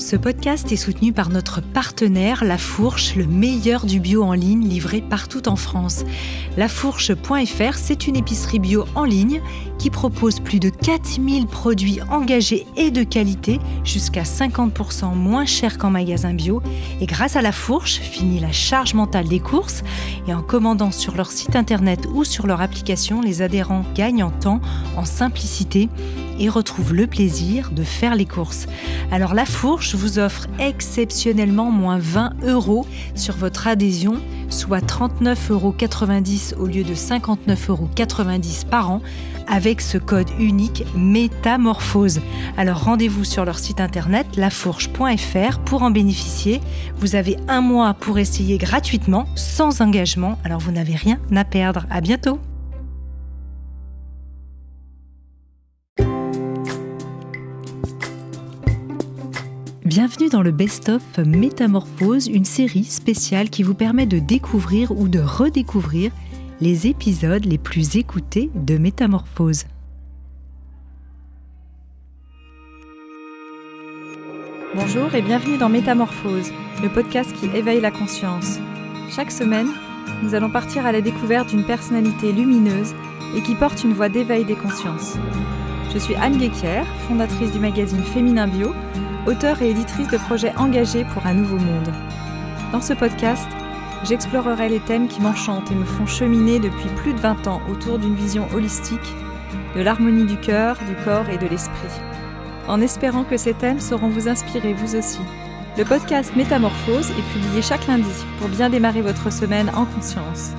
Ce podcast est soutenu par notre partenaire La Fourche, le meilleur du bio en ligne livré partout en France. Lafourche.fr, c'est une épicerie bio en ligne qui propose plus de 4000 produits engagés et de qualité, jusqu'à 50% moins cher qu'en magasin bio. Et grâce à La Fourche, fini la charge mentale des courses. Et en commandant sur leur site internet ou sur leur application, les adhérents gagnent en temps, en simplicité et retrouvent le plaisir de faire les courses. Alors La Fourche vous offre exceptionnellement moins 20 € sur votre adhésion, soit 39,90 € au lieu de 59,90 € par an, avec ce code unique Métamorphose. Alors rendez-vous sur leur site internet lafourche.fr pour en bénéficier. Vous avez 1 mois pour essayer gratuitement, sans engagement, alors vous n'avez rien à perdre. À bientôt. Bienvenue dans le Best-of Métamorphose, une série spéciale qui vous permet de découvrir ou de redécouvrir les épisodes les plus écoutés de Métamorphose. Bonjour et bienvenue dans Métamorphose, le podcast qui éveille la conscience. Chaque semaine, nous allons partir à la découverte d'une personnalité lumineuse et qui porte une voix d'éveil des consciences. Je suis Anne Guéquier, fondatrice du magazine Féminin Bio, auteure et éditrice de projets engagés pour un nouveau monde. Dans ce podcast, j'explorerai les thèmes qui m'enchantent et me font cheminer depuis plus de 20 ans autour d'une vision holistique de l'harmonie du cœur, du corps et de l'esprit. En espérant que ces thèmes sauront vous inspirer vous aussi. Le podcast Métamorphose est publié chaque lundi pour bien démarrer votre semaine en conscience.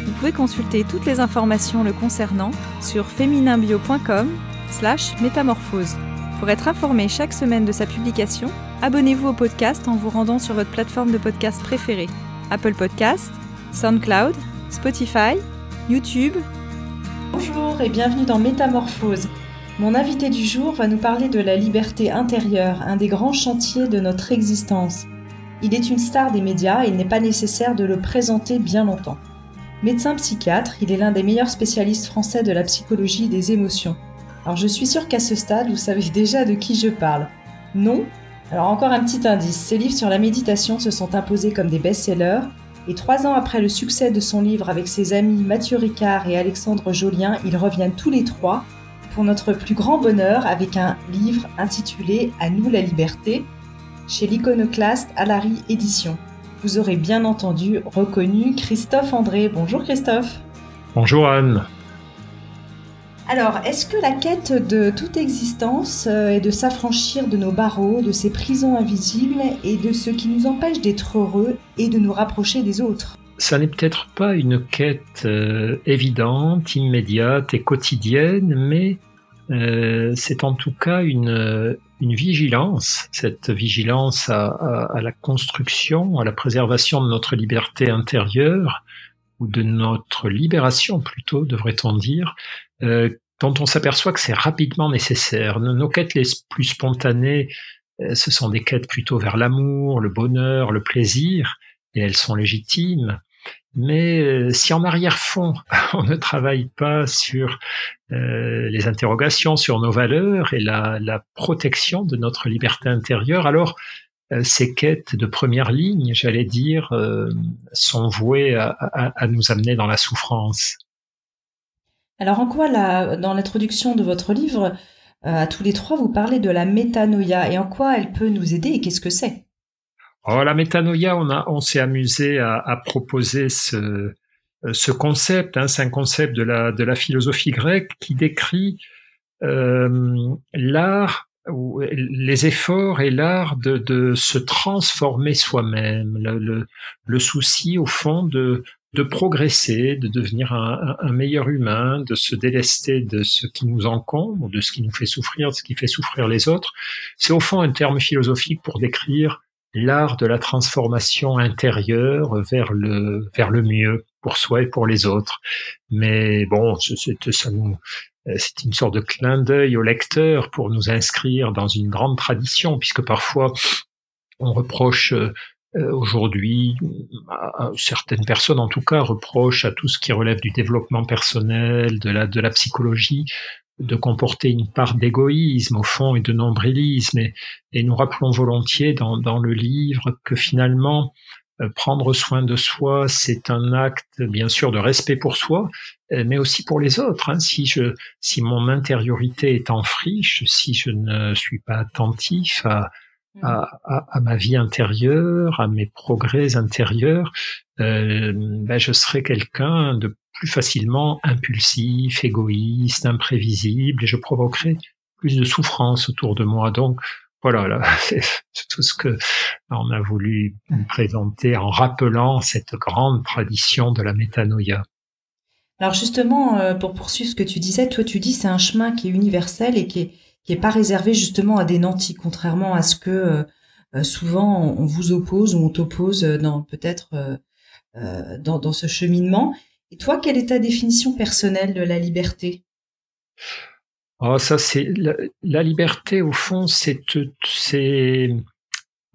Vous pouvez consulter toutes les informations le concernant sur femininbio.com/métamorphose. Pour être informé chaque semaine de sa publication, abonnez-vous au podcast en vous rendant sur votre plateforme de podcast préférée. Apple Podcasts, SoundCloud, Spotify, YouTube. Bonjour et bienvenue dans Métamorphose. Mon invité du jour va nous parler de la liberté intérieure, un des grands chantiers de notre existence. Il est une star des médias et il n'est pas nécessaire de le présenter bien longtemps. Médecin psychiatre, il est l'un des meilleurs spécialistes français de la psychologie des émotions. Alors je suis sûre qu'à ce stade, vous savez déjà de qui je parle. Non ? Alors encore un petit indice, ses livres sur la méditation se sont imposés comme des best-sellers, et 3 ans après le succès de son livre avec ses amis Mathieu Ricard et Alexandre Jolien, ils reviennent tous les 3 pour notre plus grand bonheur avec un livre intitulé « À nous la liberté » chez l'Iconoclaste Alary Éditions. Vous aurez bien entendu reconnu Christophe André. Bonjour Christophe. Bonjour Anne. Alors, est-ce que la quête de toute existence est de s'affranchir de nos barreaux, de ces prisons invisibles et de ce qui nous empêche d'être heureux et de nous rapprocher des autres ? Ça n'est peut-être pas une quête évidente, immédiate et quotidienne, mais c'est en tout cas une vigilance, cette vigilance à la construction, à la préservation de notre liberté intérieure, ou de notre libération plutôt, devrait-on dire, dont on s'aperçoit que c'est rapidement nécessaire. Nos quêtes les plus spontanées, ce sont des quêtes plutôt vers l'amour, le bonheur, le plaisir, et elles sont légitimes. Mais si en arrière-fond, on ne travaille pas sur les interrogations, sur nos valeurs et la protection de notre liberté intérieure, alors ces quêtes de première ligne, j'allais dire, sont vouées à nous amener dans la souffrance. Alors en quoi, dans l'introduction de votre livre, à tous les 3, vous parlez de la métanoïa et en quoi elle peut nous aider et qu'est-ce que c'est ? Oh, la métanoïa, on s'est amusé à proposer ce concept. C'est un concept de la philosophie grecque qui décrit l'art, les efforts et l'art de se transformer soi-même, le souci au fond de progresser, de devenir un meilleur humain, de se délester de ce qui nous encombre, de ce qui nous fait souffrir, de ce qui fait souffrir les autres. C'est au fond un terme philosophique pour décrire l'art de la transformation intérieure vers le mieux pour soi et pour les autres. Mais bon, c'est une sorte de clin d'œil au lecteur pour nous inscrire dans une grande tradition, puisque parfois on reproche aujourd'hui, certaines personnes en tout cas reprochent à tout ce qui relève du développement personnel, de la psychologie, de comporter une part d'égoïsme au fond et de nombrilisme. Et nous rappelons volontiers dans le livre que finalement, prendre soin de soi, c'est un acte bien sûr de respect pour soi, mais aussi pour les autres. Hein. Si mon intériorité est en friche, si je ne suis pas attentif à ma vie intérieure, à mes progrès intérieurs, je serai quelqu'un de plus facilement impulsif, égoïste, imprévisible, et je provoquerai plus de souffrance autour de moi. Donc voilà, là, c'est tout ce que on a voulu présenter en rappelant cette grande tradition de la métanoïa. Alors justement, pour poursuivre ce que tu disais, toi tu dis c'est un chemin qui est universel et qui est pas réservé justement à des nantis, contrairement à ce que souvent on vous oppose ou on t'oppose dans ce cheminement. Et toi, quelle est ta définition personnelle de la liberté? Oh, ça c'est la liberté au fond, c'est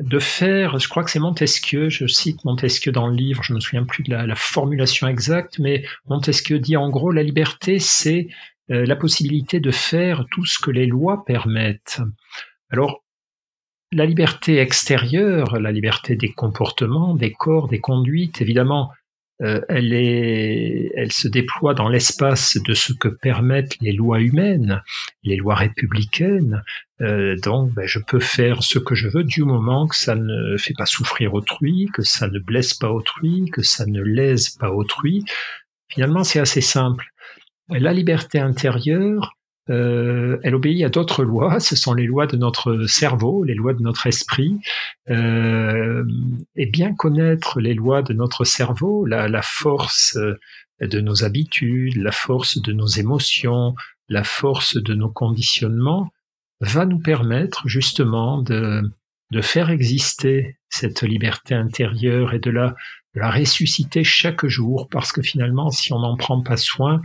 de faire, je crois que c'est Montesquieu, je cite Montesquieu dans le livre, je me souviens plus de la formulation exacte, mais Montesquieu dit en gros la liberté c'est la possibilité de faire tout ce que les lois permettent. Alors la liberté extérieure, la liberté des comportements, des corps, des conduites, évidemment, elle se déploie dans l'espace de ce que permettent les lois humaines, les lois républicaines. Donc, je peux faire ce que je veux du moment que ça ne fait pas souffrir autrui, que ça ne blesse pas autrui, que ça ne lèse pas autrui. Finalement, c'est assez simple. La liberté intérieure, elle obéit à d'autres lois, ce sont les lois de notre cerveau, les lois de notre esprit, et bien connaître les lois de notre cerveau, la force de nos habitudes, la force de nos émotions, la force de nos conditionnements, va nous permettre justement de faire exister cette liberté intérieure et de la ressusciter chaque jour, parce que finalement, si on n'en prend pas soin,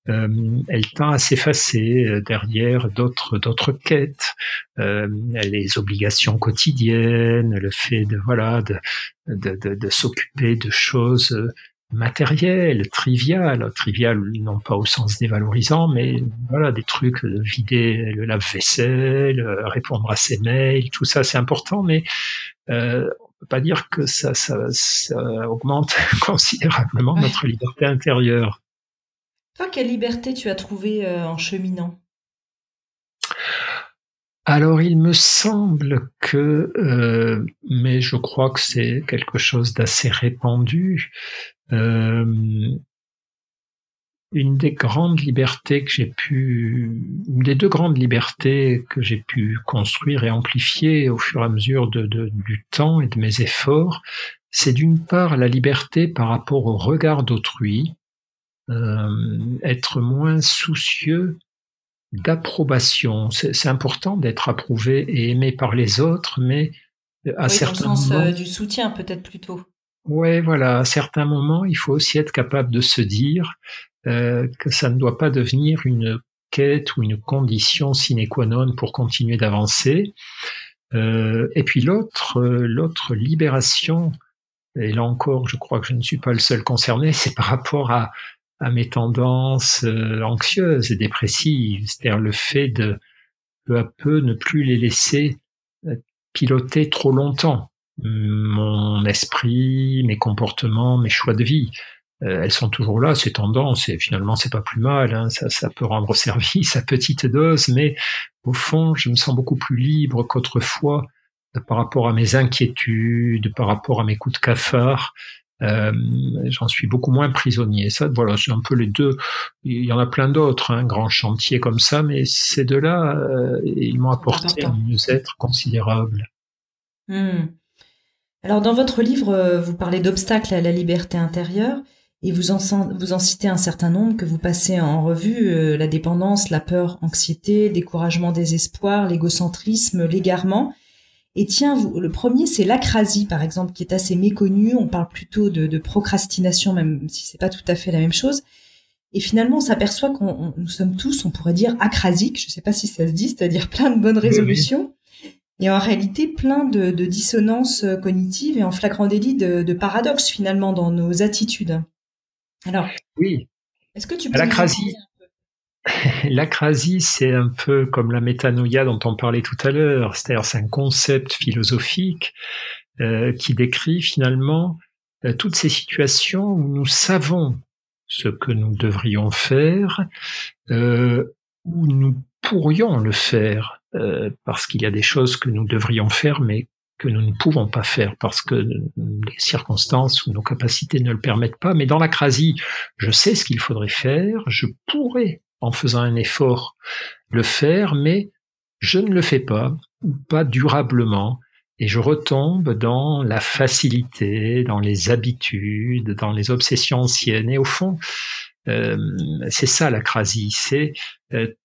elle tend à s'effacer derrière d'autres quêtes, les obligations quotidiennes, le fait de s'occuper de choses matérielles, triviales non pas au sens dévalorisant, mais voilà, des trucs, vider le lave-vaisselle, répondre à ses mails, tout ça c'est important, mais on peut pas dire que ça augmente considérablement notre liberté intérieure. Toi, quelle liberté tu as trouvée en cheminant? Alors, il me semble que, mais je crois que c'est quelque chose d'assez répandu, une des deux grandes libertés que j'ai pu construire et amplifier au fur et à mesure du temps et de mes efforts, c'est d'une part la liberté par rapport au regard d'autrui, être moins soucieux d'approbation. C'est important d'être approuvé et aimé par les autres, mais à certains moments... dans le sens du soutien peut-être plutôt. Ouais, voilà, à certains moments, il faut aussi être capable de se dire que ça ne doit pas devenir une quête ou une condition sine qua non pour continuer d'avancer. Et puis l'autre libération, et là encore, je crois que je ne suis pas le seul concerné, c'est par rapport à mes tendances anxieuses et dépressives, c'est-à-dire le fait de peu à peu ne plus les laisser piloter trop longtemps mon esprit, mes comportements, mes choix de vie. Elles sont toujours là, ces tendances, et finalement c'est pas plus mal, hein, ça peut rendre service à petite dose, mais au fond je me sens beaucoup plus libre qu'autrefois par rapport à mes inquiétudes, par rapport à mes coups de cafard. J'en suis beaucoup moins prisonnier. Ça, voilà, c'est un peu les deux. Il y en a plein d'autres, hein, grands chantiers comme ça, mais ces deux-là, ils m'ont apporté un mieux-être considérable. Alors, dans votre livre, vous parlez d'obstacles à la liberté intérieure et vous en citez un certain nombre que vous passez en revue, la dépendance, la peur, anxiété, découragement, désespoir, l'égocentrisme, l'égarement. Et tiens, le premier, c'est l'acrasie, par exemple, qui est assez méconnu. On parle plutôt de procrastination, même si c'est pas tout à fait la même chose. Et finalement, on s'aperçoit nous sommes tous, on pourrait dire, acrasiques. Je sais pas si ça se dit, c'est-à-dire plein de bonnes résolutions. Oui. Et en réalité, plein de dissonances cognitives et en flagrant délit de paradoxes, finalement, dans nos attitudes. Alors, oui. Est-ce que tu peux l'acrasie, L'acrasie, c'est un peu comme la métanoïa dont on parlait tout à l'heure, c'est-à-dire c'est un concept philosophique qui décrit finalement toutes ces situations où nous savons ce que nous devrions faire, où nous pourrions le faire, parce qu'il y a des choses que nous devrions faire, mais que nous ne pouvons pas faire parce que les circonstances ou nos capacités ne le permettent pas. Mais dans l'acrasie, je sais ce qu'il faudrait faire, je pourrais, en faisant un effort, le faire, mais je ne le fais pas, ou pas durablement. Et je retombe dans la facilité, dans les habitudes, dans les obsessions anciennes. Et au fond, c'est ça l'acrasie, c'est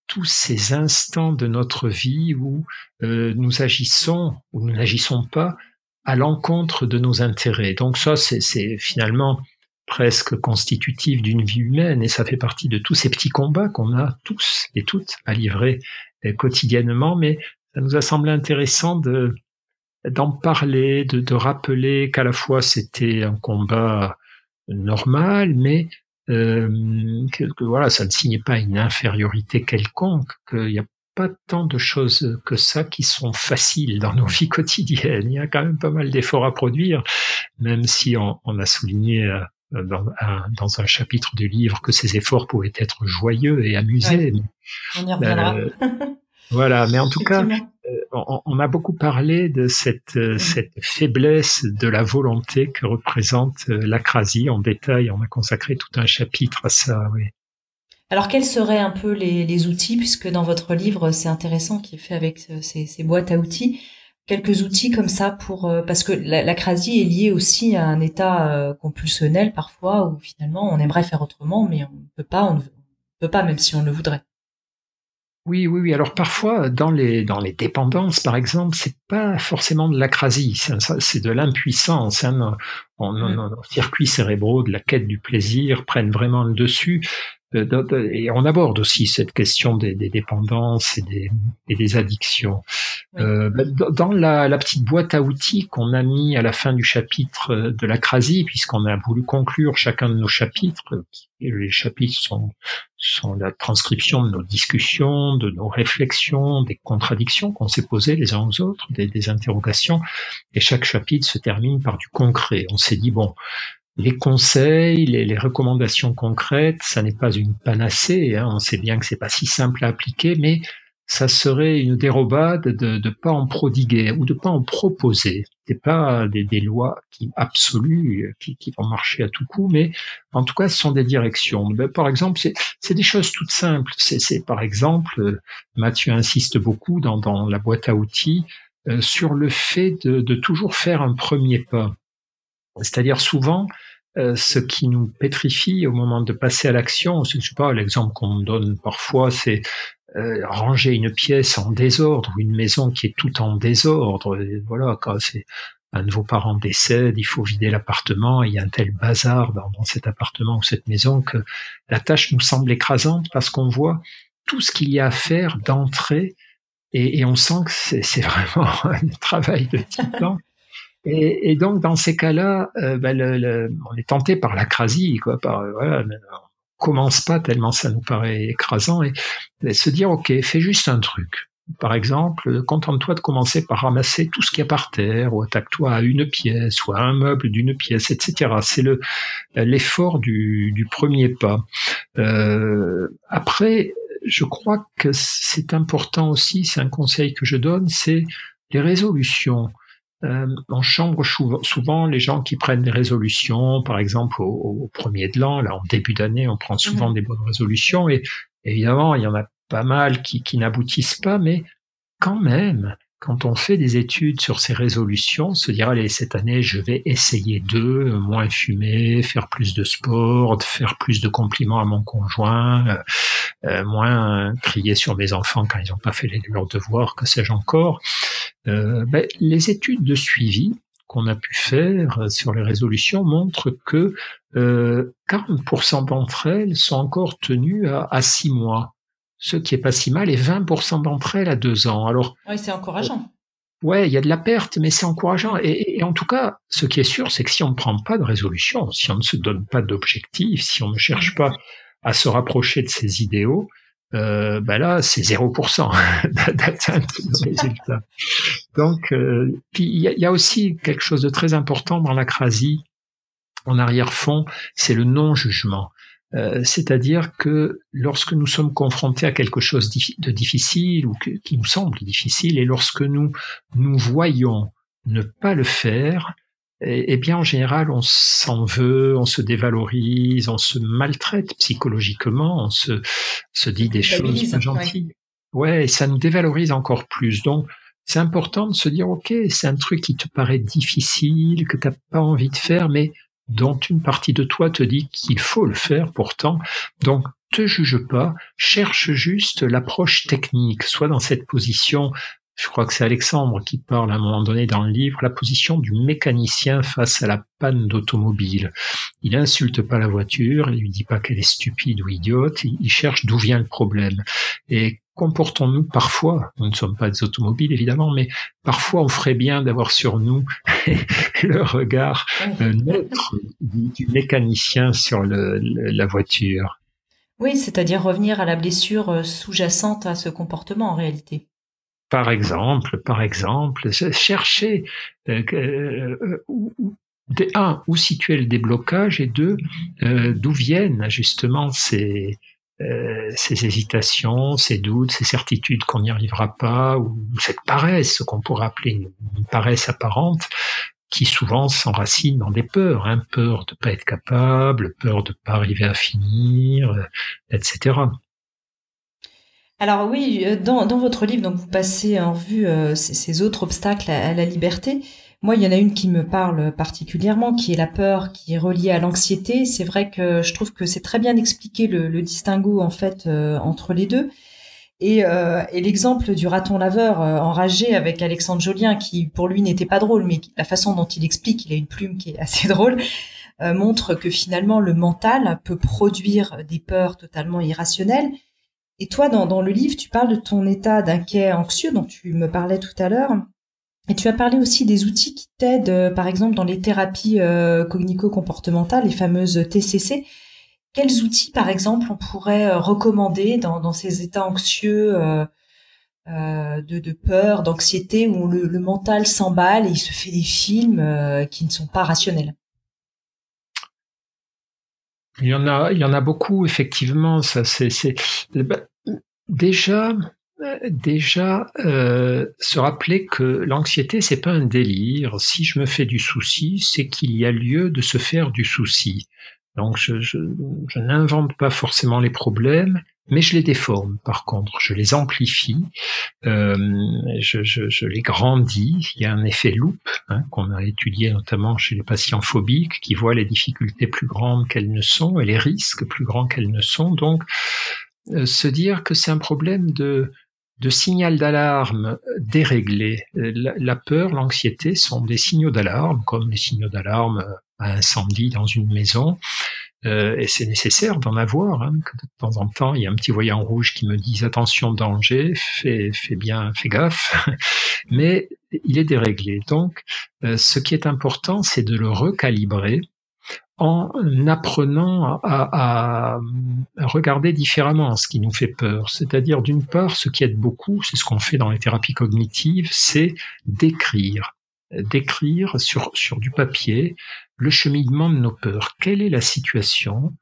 tous ces instants de notre vie où nous agissons ou nous n'agissons pas à l'encontre de nos intérêts. Donc ça, c'est finalement presque constitutif d'une vie humaine et ça fait partie de tous ces petits combats qu'on a tous et toutes à livrer quotidiennement. Mais ça nous a semblé intéressant d'en parler, de rappeler qu'à la fois c'était un combat normal, mais que voilà, ça ne signait pas une infériorité quelconque, qu'il n'y a pas tant de choses que ça qui sont faciles dans nos vies quotidiennes. Il y a quand même pas mal d'efforts à produire, même si on a souligné dans un chapitre du livre que ces efforts pouvaient être joyeux et amusés. Ouais, on y reviendra. Voilà, mais en tout cas, on a beaucoup parlé de cette faiblesse de la volonté que représente l'acrasie en détail. On a consacré tout un chapitre à ça, oui. Alors, quels seraient un peu les outils, puisque dans votre livre, c'est intéressant, qui est fait avec ces boîtes à outils, quelques outils comme ça pour parce que l'acrasie est liée aussi à un état compulsionnel parfois où finalement on aimerait faire autrement, mais on ne peut pas, même si on le voudrait. Oui. Alors parfois, dans les dépendances, par exemple, c'est pas forcément de l'acrasie, c'est de l'impuissance. Nos circuits cérébraux de la quête du plaisir prennent vraiment le dessus. Et on aborde aussi cette question des dépendances et des addictions. Oui. Dans la petite boîte à outils qu'on a mis à la fin du chapitre de l'acrasie, puisqu'on a voulu conclure chacun de nos chapitres, les chapitres sont la transcription de nos discussions, de nos réflexions, des contradictions qu'on s'est posées les uns aux autres, des interrogations, et chaque chapitre se termine par du concret. On s'est dit, bon, les conseils, les recommandations concrètes, ça n'est pas une panacée, hein. On sait bien que c'est pas si simple à appliquer, mais ça serait une dérobade de pas en prodiguer ou de pas en proposer. C'est pas des lois absolues qui vont marcher à tout coup, mais en tout cas, ce sont des directions. Par exemple, c'est des choses toutes simples. C'est par exemple, Mathieu insiste beaucoup dans la boîte à outils sur le fait de toujours faire un premier pas. C'est-à-dire souvent, ce qui nous pétrifie au moment de passer à l'action, je sais pas, l'exemple qu'on donne parfois, c'est ranger une pièce en désordre ou une maison qui est tout en désordre. Et voilà, quand un de vos parents décède, il faut vider l'appartement, il y a un tel bazar dans cet appartement ou cette maison que la tâche nous semble écrasante parce qu'on voit tout ce qu'il y a à faire d'entrée et on sent que c'est vraiment un travail de titan. Et donc dans ces cas-là, on est tenté par l'acrasie, quoi, voilà, on commence pas tellement ça nous paraît écrasant, et se dire ok, fais juste un truc. Par exemple, contente-toi de commencer par ramasser tout ce qu'il y a par terre, ou attaque-toi à une pièce, ou à un meuble d'une pièce, etc. C'est l'effort du premier pas. Après, je crois que c'est important aussi, c'est un conseil que je donne, c'est les résolutions. On chambre souvent les gens qui prennent des résolutions, par exemple au premier de l'an, là en début d'année, on prend souvent des bonnes résolutions, et évidemment il y en a pas mal qui n'aboutissent pas, mais quand même, quand on fait des études sur ces résolutions, se dire allez, cette année je vais essayer de moins fumer, faire plus de sport, faire plus de compliments à mon conjoint, moins crier sur mes enfants quand ils n'ont pas fait leurs devoirs, que sais-je encore. Les études de suivi qu'on a pu faire sur les résolutions montrent que 40% d'entre elles sont encore tenues à 6 mois, ce qui est pas si mal, et 20% d'entre elles à 2 ans. Alors, oui, c'est encourageant. Ouais, il y a de la perte, mais c'est encourageant. Et en tout cas, ce qui est sûr, c'est que si on ne prend pas de résolution, si on ne se donne pas d'objectifs, si on ne cherche pas à se rapprocher de ses idéaux, là, c'est 0% d'atteinte de résultat. Donc, puis il y a aussi quelque chose de très important dans l'acrasie, en arrière-fond, c'est le non-jugement. C'est-à-dire que lorsque nous sommes confrontés à quelque chose de difficile ou qui nous semble difficile, et lorsque nous voyons ne pas le faire, eh bien en général on s'en veut, on se dévalorise, on se maltraite psychologiquement, on se dit des choses pas gentilles. Ouais, et ça nous dévalorise encore plus. Donc c'est important de se dire, ok, c'est un truc qui te paraît difficile, que t'as pas envie de faire, mais dont une partie de toi te dit qu'il faut le faire pourtant. Donc, te juge pas, cherche juste l'approche technique, soit dans cette position, je crois que c'est Alexandre qui parle à un moment donné dans le livre, la position du mécanicien face à la panne d'automobile. Il insulte pas la voiture, il lui dit pas qu'elle est stupide ou idiote, il cherche d'où vient le problème. Et comportons-nous parfois, nous ne sommes pas des automobiles évidemment, mais parfois on ferait bien d'avoir sur nous le regard neutre du mécanicien sur la voiture. Oui, c'est-à-dire revenir à la blessure sous-jacente à ce comportement en réalité. Par exemple, chercher où situer le déblocage, et deux, d'où viennent justement ces hésitations, ces doutes, ces certitudes qu'on n'y arrivera pas, ou cette paresse, ce qu'on pourrait appeler une paresse apparente, qui souvent s'enracine dans des peurs, peur de pas être capable, peur de pas arriver à finir, etc. Alors oui, dans votre livre, donc vous passez en revue ces autres obstacles à la liberté. Moi, il y en a une qui me parle particulièrement, qui est la peur, qui est reliée à l'anxiété. C'est vrai que je trouve que c'est très bien expliqué le distinguo en fait entre les deux. Et l'exemple du raton laveur enragé avec Alexandre Jolien, qui pour lui n'était pas drôle, mais la façon dont il explique, il a une plume qui est assez drôle, montre que finalement le mental peut produire des peurs totalement irrationnelles. Et toi, dans le livre, tu parles de ton état d'inquiet anxieux dont tu me parlais tout à l'heure. Et tu as parlé aussi des outils qui t'aident, par exemple, dans les thérapies cognitivo-comportementales, les fameuses TCC. Quels outils, par exemple, on pourrait recommander dans ces états anxieux de peur, d'anxiété, où le mental s'emballe et il se fait des films qui ne sont pas rationnels? Il y en a beaucoup, effectivement. Ça, déjà, se rappeler que l'anxiété, c'est pas un délire. Si je me fais du souci, c'est qu'il y a lieu de se faire du souci. Donc, je n'invente pas forcément les problèmes, mais je les déforme. Par contre, je les amplifie, je les grandis. Il y a un effet loupe qu'on a étudié notamment chez les patients phobiques, qui voient les difficultés plus grandes qu'elles ne sont et les risques plus grands qu'elles ne sont. Donc, se dire que c'est un problème de signal d'alarme déréglé. La peur, l'anxiété sont des signaux d'alarme, comme les signaux d'alarme à incendie dans une maison. Et c'est nécessaire d'en avoir, que de temps en temps, il y a un petit voyant rouge qui me dit « attention, danger, fais gaffe », mais il est déréglé. Donc, ce qui est important, c'est de le recalibrer en apprenant à regarder différemment ce qui nous fait peur. C'est-à-dire, d'une part, ce qui aide beaucoup, c'est ce qu'on fait dans les thérapies cognitives, c'est d'écrire sur du papier le cheminement de nos peurs. Quelle est la situation?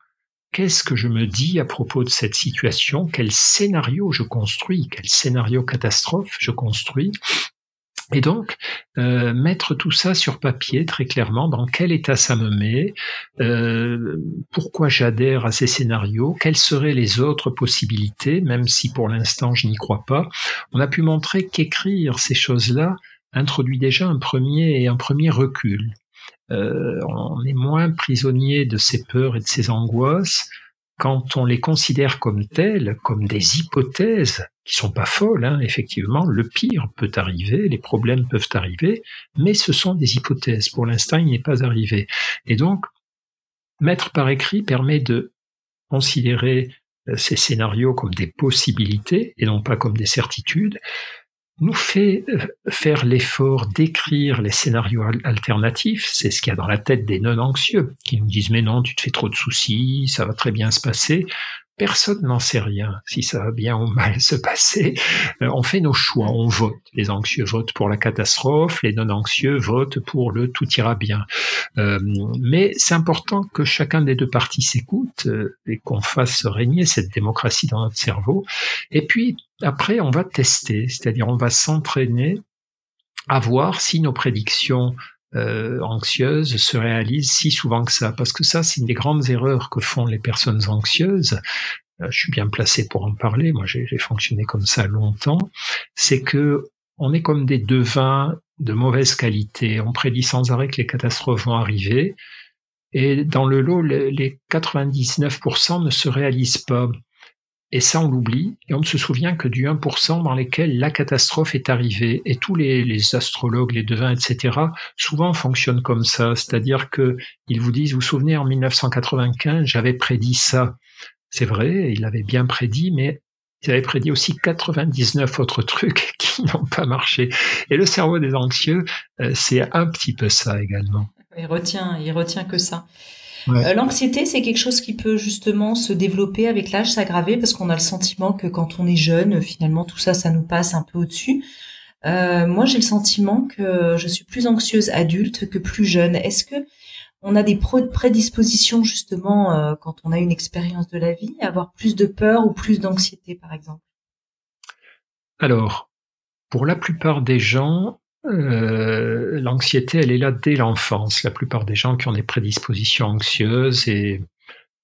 Qu'est-ce que je me dis à propos de cette situation? Quel scénario je construis? Quel scénario catastrophe je construis? Et donc, mettre tout ça sur papier très clairement, dans quel état ça me met, pourquoi j'adhère à ces scénarios, quelles seraient les autres possibilités, même si pour l'instant je n'y crois pas. On a pu montrer qu'écrire ces choses-là introduit déjà un premier recul. On est moins prisonnier de ces peurs et de ces angoisses quand on les considère comme telles, comme des hypothèses qui sont pas folles, effectivement, le pire peut arriver, les problèmes peuvent arriver, mais ce sont des hypothèses. Pour l'instant, il n'est pas arrivé. Et donc, mettre par écrit permet de considérer ces scénarios comme des possibilités et non pas comme des certitudes, nous fait faire l'effort d'écrire les scénarios alternatifs. C'est ce qu'il y a dans la tête des non-anxieux, qui nous disent « mais non, tu te fais trop de soucis, ça va très bien se passer ». personne n'en sait rien si ça va bien ou mal se passer. On fait nos choix, on vote. Les anxieux votent pour la catastrophe, les non-anxieux votent pour le tout ira bien. Mais c'est important que chacun des deux parties s'écoute et qu'on fasse régner cette démocratie dans notre cerveau. Et puis après, on va tester, c'est-à-dire on va s'entraîner à voir si nos prédictions anxieuses se réalisent si souvent que ça. Parce que ça, c'est une des grandes erreurs que font les personnes anxieuses. Je suis bien placé pour en parler. Moi, j'ai fonctionné comme ça longtemps. C'est que on est comme des devins de mauvaise qualité. On prédit sans arrêt que les catastrophes vont arriver. Et dans le lot, les 99% ne se réalisent pas. Et ça, on l'oublie, et on ne se souvient que du 1% dans lesquels la catastrophe est arrivée. Et tous les astrologues, les devins, etc., souvent fonctionnent comme ça. C'est-à-dire qu'ils vous disent, vous vous souvenez, en 1995, j'avais prédit ça. C'est vrai, il avait bien prédit, mais ils avaient prédit aussi 99 autres trucs qui n'ont pas marché. Et le cerveau des anxieux, c'est un petit peu ça également. Il retient que ça. Ouais. L'anxiété, c'est quelque chose qui peut justement se développer avec l'âge, s'aggraver, parce qu'on a le sentiment que quand on est jeune, finalement, tout ça, ça nous passe un peu au-dessus. Moi, j'ai le sentiment que je suis plus anxieuse adulte que plus jeune. Est-ce que on a des prédispositions, justement, quand on a une expérience de la vie, à avoir plus de peur ou plus d'anxiété, par exemple? Alors, pour la plupart des gens, l'anxiété, elle est là dès l'enfance. La plupart des gens qui ont des prédispositions anxieuses, et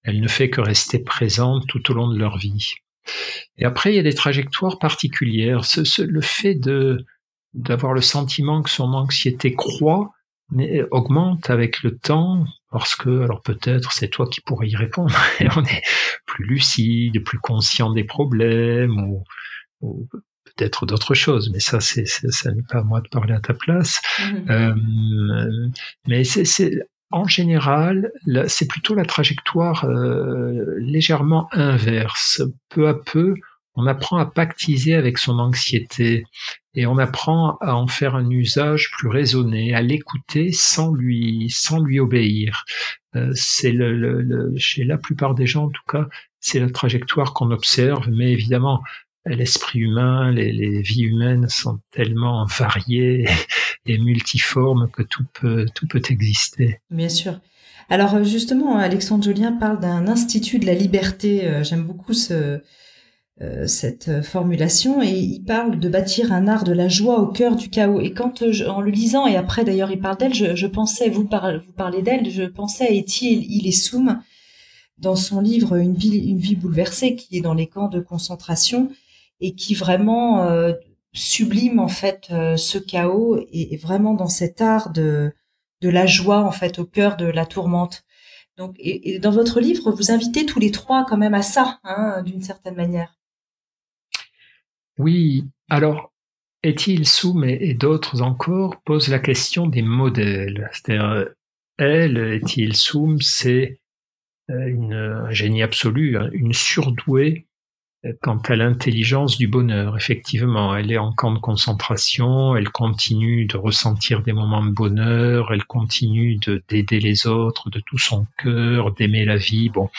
elle ne fait que rester présente tout au long de leur vie. Et après, il y a des trajectoires particulières. Le fait d'avoir le sentiment que son anxiété croît, mais augmente avec le temps, parce que, alors peut-être c'est toi qui pourrais y répondre, on est plus lucide, plus conscient des problèmes, ou peut-être d'autres choses, mais ça n'est pas à moi de parler à ta place. Mais en général, c'est plutôt la trajectoire légèrement inverse. Peu à peu, on apprend à pactiser avec son anxiété et on apprend à en faire un usage plus raisonné, à l'écouter sans lui obéir. C'est chez la plupart des gens, en tout cas, c'est la trajectoire qu'on observe, mais évidemment, l'esprit humain, les vies humaines sont tellement variées et multiformes que tout peut exister. Bien sûr. Alors justement, Alexandre Jolien parle d'un institut de la liberté. J'aime beaucoup cette formulation, et il parle de bâtir un art de la joie au cœur du chaos. Et quand en le lisant, et après d'ailleurs il parle d'elle, je pensais, vous parlez d'elle, je pensais à Etty Hillesum dans son livre Une vie bouleversée, qui est dans les camps de concentration et qui vraiment sublime en fait ce chaos, et vraiment dans cet art de la joie en fait au cœur de la tourmente. Donc et dans votre livre, vous invitez tous les trois quand même à ça, hein, d'une certaine manière. Oui, alors Etty Hillesum et d'autres encore posent la question des modèles. C'est-à-dire, Etty Hillesum, c'est un génie absolu, une surdouée quant à l'intelligence du bonheur. Effectivement, elle est en camp de concentration, elle continue de ressentir des moments de bonheur, elle continue d'aider les autres de tout son cœur, d'aimer la vie. Bon,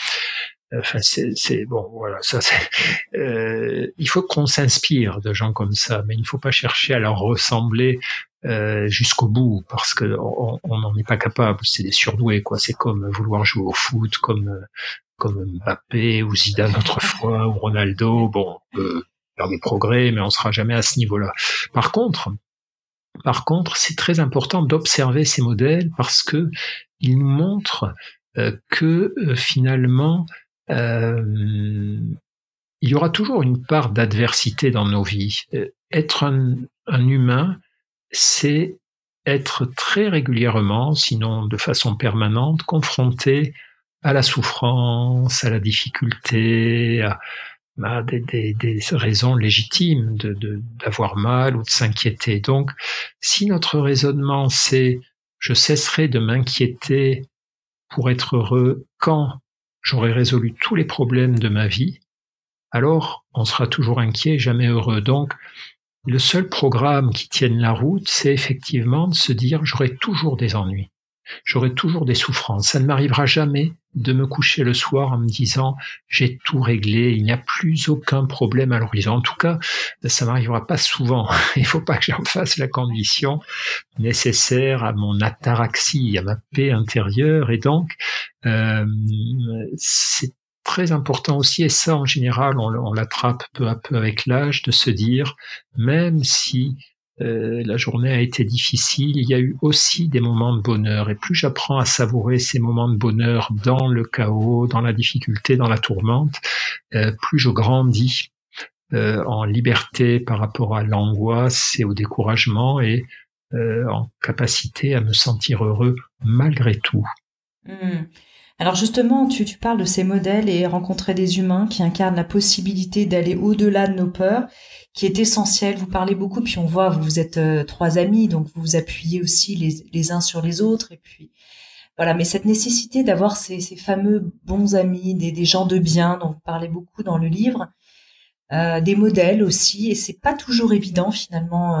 enfin c'est bon, voilà, ça c'est. Il faut qu'on s'inspire de gens comme ça, mais il ne faut pas chercher à leur ressembler jusqu'au bout, parce que on n'en est pas capable. C'est des surdoués, quoi. C'est comme vouloir jouer au foot, comme Mbappé ou Zidane autrefois ou Ronaldo. Bon, on peut faire des progrès, mais on sera jamais à ce niveau-là. Par contre, c'est très important d'observer ces modèles, parce que ils nous montrent que finalement il y aura toujours une part d'adversité dans nos vies. Être un humain, c'est être très régulièrement, sinon de façon permanente, confronté à la souffrance, à la difficulté, à des raisons légitimes d'avoir mal ou de s'inquiéter. Donc, si notre raisonnement c'est « je cesserai de m'inquiéter pour être heureux quand j'aurai résolu tous les problèmes de ma vie », alors on sera toujours inquiet, jamais heureux. Donc, le seul programme qui tienne la route, c'est effectivement de se dire « j'aurai toujours des ennuis ». j'aurai toujours des souffrances. Ça ne m'arrivera jamais de me coucher le soir en me disant j'ai tout réglé, il n'y a plus aucun problème à l'horizon. En tout cas, ça m'arrivera pas souvent. Il faut pas que j'en fasse la condition nécessaire à mon ataraxie, à ma paix intérieure. Et donc, c'est très important aussi, et ça en général on l'attrape peu à peu avec l'âge, de se dire, même si la journée a été difficile, il y a eu aussi des moments de bonheur, et plus j'apprends à savourer ces moments de bonheur dans le chaos, dans la difficulté, dans la tourmente, plus je grandis en liberté par rapport à l'angoisse et au découragement, et en capacité à me sentir heureux malgré tout. Alors justement, tu parles de ces modèles et rencontrer des humains qui incarnent la possibilité d'aller au-delà de nos peurs, qui est essentiel. Vous parlez beaucoup, puis on voit, vous êtes 3 amis, donc vous vous appuyez aussi les uns sur les autres. Et puis voilà, mais cette nécessité d'avoir ces fameux bons amis, des gens de bien dont vous parlez beaucoup dans le livre, des modèles aussi, et c'est pas toujours évident finalement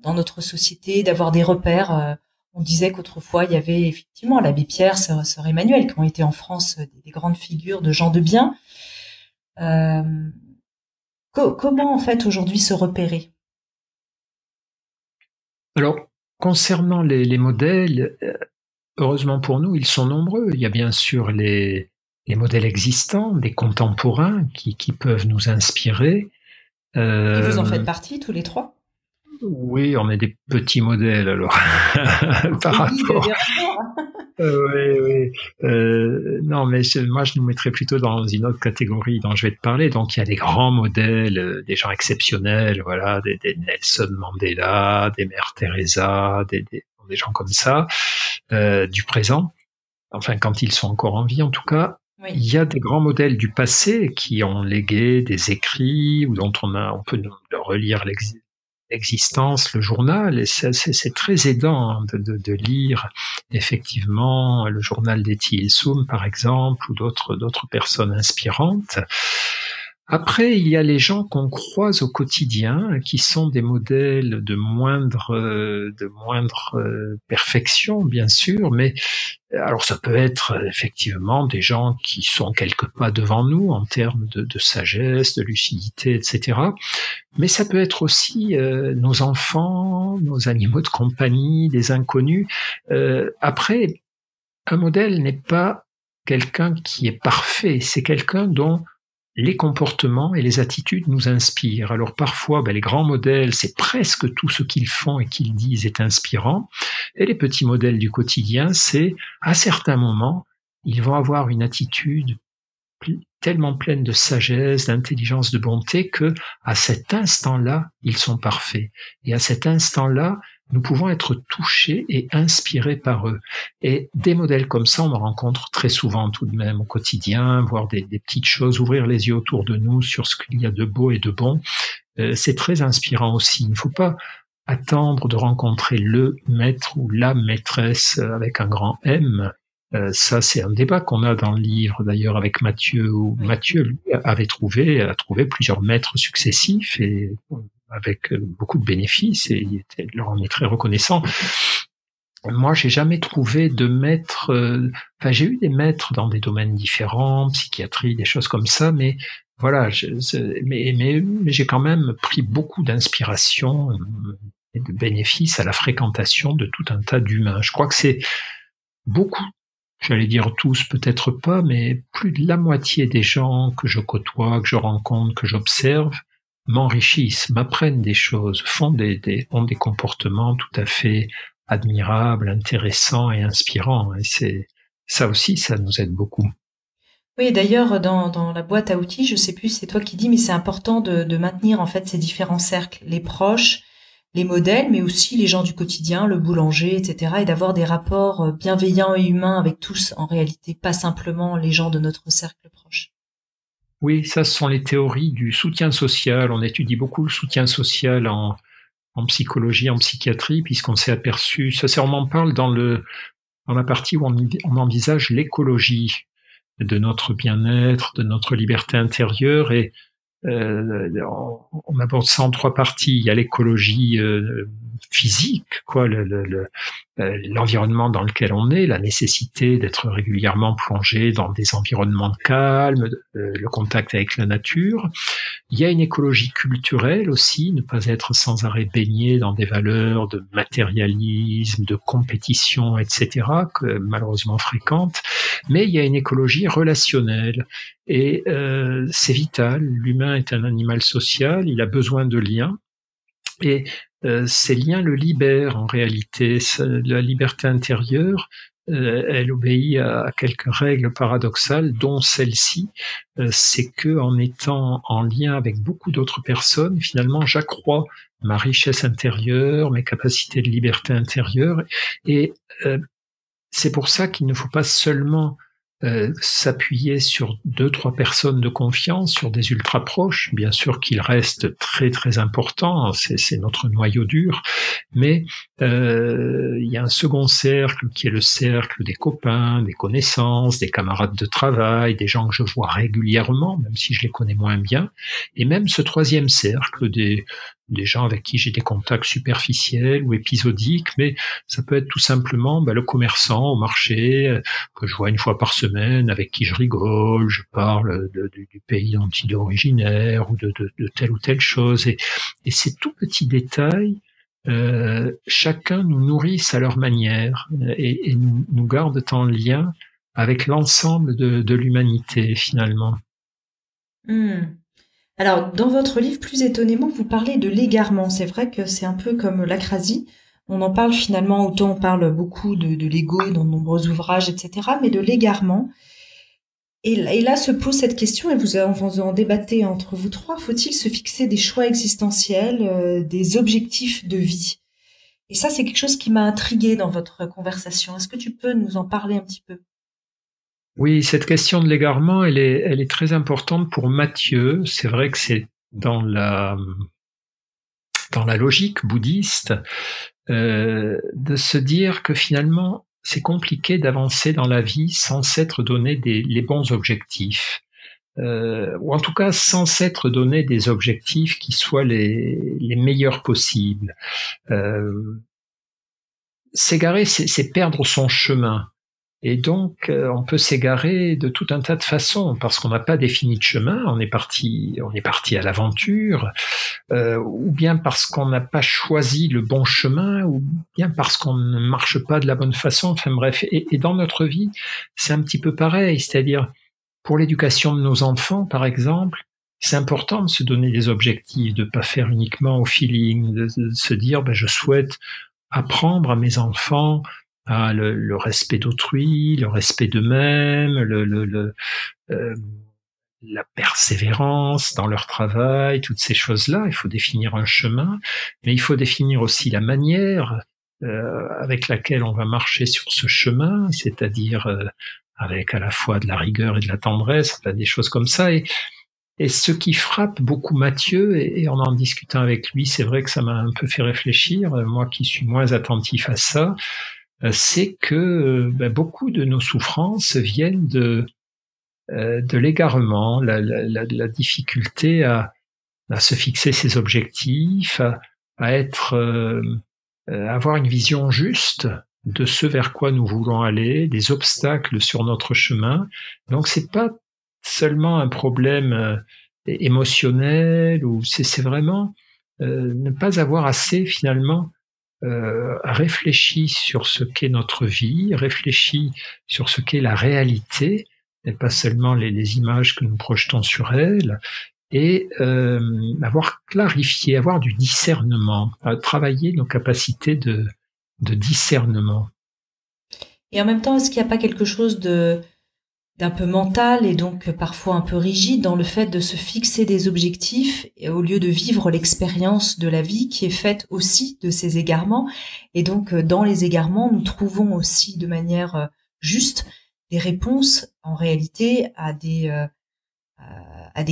dans notre société d'avoir des repères. On disait qu'autrefois, il y avait effectivement l'abbé Pierre, sœur Emmanuel, qui ont été en France des grandes figures de gens de bien. Comment, en fait, aujourd'hui se repérer? Alors, concernant les modèles, heureusement pour nous, ils sont nombreux. Il y a bien sûr les modèles existants, des contemporains qui peuvent nous inspirer. Et vous en faites partie, tous les 3? Oui, on est des petits modèles alors par rapport. Oui. Non, mais moi je nous mettrais plutôt dans une autre catégorie dont je vais te parler. Donc il y a des grands modèles, des gens exceptionnels, voilà, des Nelson Mandela, des Mère Teresa, des gens comme ça, du présent. Enfin, quand ils sont encore en vie, en tout cas. Oui. Il y a des grands modèles du passé qui ont légué des écrits ou dont on peut relire l'existence, le journal, et c'est très aidant de lire effectivement le journal d'Etty Hillesum par exemple, ou d'autres personnes inspirantes. Après, il y a les gens qu'on croise au quotidien, qui sont des modèles de moindre perfection, bien sûr, mais alors ça peut être effectivement des gens qui sont quelques pas devant nous en termes de sagesse, de lucidité, etc. Mais ça peut être aussi nos enfants, nos animaux de compagnie, des inconnus. Après, un modèle n'est pas quelqu'un qui est parfait, c'est quelqu'un dont les comportements et les attitudes nous inspirent. Alors parfois, les grands modèles, c'est presque tout ce qu'ils font et qu'ils disent est inspirant. Et les petits modèles du quotidien, c'est à certains moments, ils vont avoir une attitude tellement pleine de sagesse, d'intelligence, de bonté, que à cet instant-là, ils sont parfaits. Et à cet instant-là, nous pouvons être touchés et inspirés par eux. Et des modèles comme ça, on en rencontre très souvent tout de même au quotidien, voir des petites choses, ouvrir les yeux autour de nous sur ce qu'il y a de beau et de bon. C'est très inspirant aussi. Il ne faut pas attendre de rencontrer le maître ou la maîtresse avec un grand M. Ça, c'est un débat qu'on a dans le livre, d'ailleurs, avec Mathieu, où Mathieu, lui, a trouvé plusieurs maîtres successifs et avec beaucoup de bénéfices, et il leur en est très reconnaissant. Moi, j'ai jamais trouvé de maître. J'ai eu des maîtres dans des domaines différents, psychiatrie, des choses comme ça, mais voilà. Mais j'ai quand même pris beaucoup d'inspiration et de bénéfices à la fréquentation de tout un tas d'humains. Je crois que c'est beaucoup. J'allais dire tous, peut-être pas, mais plus de la moitié des gens que je côtoie, que je rencontre, que j'observe, m'enrichissent, m'apprennent des choses, ont des comportements tout à fait admirables, intéressants et inspirants. Et ça aussi, ça nous aide beaucoup. Oui, d'ailleurs, dans la boîte à outils, je sais plus, c'est toi qui dis, mais c'est important de maintenir en fait ces différents cercles, les proches, les modèles, mais aussi les gens du quotidien, le boulanger, etc., et d'avoir des rapports bienveillants et humains avec tous, en réalité, pas simplement les gens de notre cercle proche. Oui, ça, ce sont les théories du soutien social. On étudie beaucoup le soutien social en psychologie, en psychiatrie, puisqu'on s'est aperçu, on en parle dans la partie où on envisage l'écologie de notre bien-être, de notre liberté intérieure, et on aborde ça en 3 parties. Il y a l'écologie physique, quoi, l'environnement dans lequel on est, la nécessité d'être régulièrement plongé dans des environnements calmes, le contact avec la nature. Il y a une écologie culturelle aussi, ne pas être sans arrêt baigné dans des valeurs de matérialisme, de compétition, etc., que malheureusement fréquentes. Mais il y a une écologie relationnelle. Et c'est vital. L'humain est un animal social, il a besoin de liens. Et ces liens le libèrent en réalité. La liberté intérieure, elle obéit à quelques règles paradoxales, dont celle-ci, c'est que en étant en lien avec beaucoup d'autres personnes, finalement, j'accrois ma richesse intérieure, mes capacités de liberté intérieure. Et c'est pour ça qu'il ne faut pas seulement s'appuyer sur 2-3 personnes de confiance, sur des ultra proches, bien sûr qu'il reste très très important, c'est notre noyau dur, mais il y a un second cercle qui est le cercle des copains, des connaissances, des camarades de travail, des gens que je vois régulièrement, même si je les connais moins bien, et même ce troisième cercle des gens avec qui j'ai des contacts superficiels ou épisodiques, mais ça peut être tout simplement le commerçant au marché que je vois une fois par semaine, avec qui je rigole, je parle du pays dont il est originaire ou de telle ou telle chose. Et ces tout petits détails, chacun nous nourrissent à leur manière et nous gardent en lien avec l'ensemble de l'humanité finalement. Alors, dans votre livre, plus étonnamment, vous parlez de l'égarement. C'est vrai que c'est un peu comme l'acrasie. On en parle finalement, autant on parle beaucoup de l'ego dans de nombreux ouvrages, etc., mais de l'égarement. Et là se pose cette question, et vous en débattez entre vous trois, faut-il se fixer des choix existentiels, des objectifs de vie? Et ça, c'est quelque chose qui m'a intriguée dans votre conversation. Est-ce que tu peux nous en parler un petit peu? Oui, cette question de l'égarement, elle est très importante pour Matthieu. C'est vrai que c'est dans la logique bouddhiste de se dire que finalement, c'est compliqué d'avancer dans la vie sans s'être donné les bons objectifs. Ou en tout cas sans s'être donné des objectifs qui soient les meilleurs possibles. S'égarer, c'est perdre son chemin. Et donc, on peut s'égarer de tout un tas de façons, parce qu'on n'a pas défini de chemin, on est parti à l'aventure, ou bien parce qu'on n'a pas choisi le bon chemin, ou bien parce qu'on ne marche pas de la bonne façon, enfin bref. Et dans notre vie, c'est un petit peu pareil, c'est-à-dire, pour l'éducation de nos enfants, par exemple, c'est important de se donner des objectifs, de pas faire uniquement au feeling, de se dire, je souhaite apprendre à mes enfants le respect d'autrui, le respect d'eux-mêmes, la persévérance dans leur travail, toutes ces choses-là. Il faut définir un chemin, mais il faut définir aussi la manière avec laquelle on va marcher sur ce chemin, c'est-à-dire avec à la fois de la rigueur et de la tendresse, des choses comme ça. Et ce qui frappe beaucoup Matthieu, et en discutant avec lui, c'est vrai que ça m'a un peu fait réfléchir, moi qui suis moins attentif à ça, c'est que beaucoup de nos souffrances viennent de l'égarement, la difficulté à se fixer ses objectifs, à avoir une vision juste de ce vers quoi nous voulons aller, des obstacles sur notre chemin. Donc c'est pas seulement un problème émotionnel, ou c'est vraiment ne pas avoir assez finalement réfléchi sur ce qu'est notre vie, réfléchi sur ce qu'est la réalité, et pas seulement les images que nous projetons sur elle, et avoir clarifié, avoir du discernement, travailler nos capacités de discernement. Et en même temps, est-ce qu'il n'y a pas quelque chose d'un peu mental et donc parfois un peu rigide dans le fait de se fixer des objectifs au lieu de vivre l'expérience de la vie qui est faite aussi de ces égarements? Et donc dans les égarements, nous trouvons aussi de manière juste des réponses en réalité à des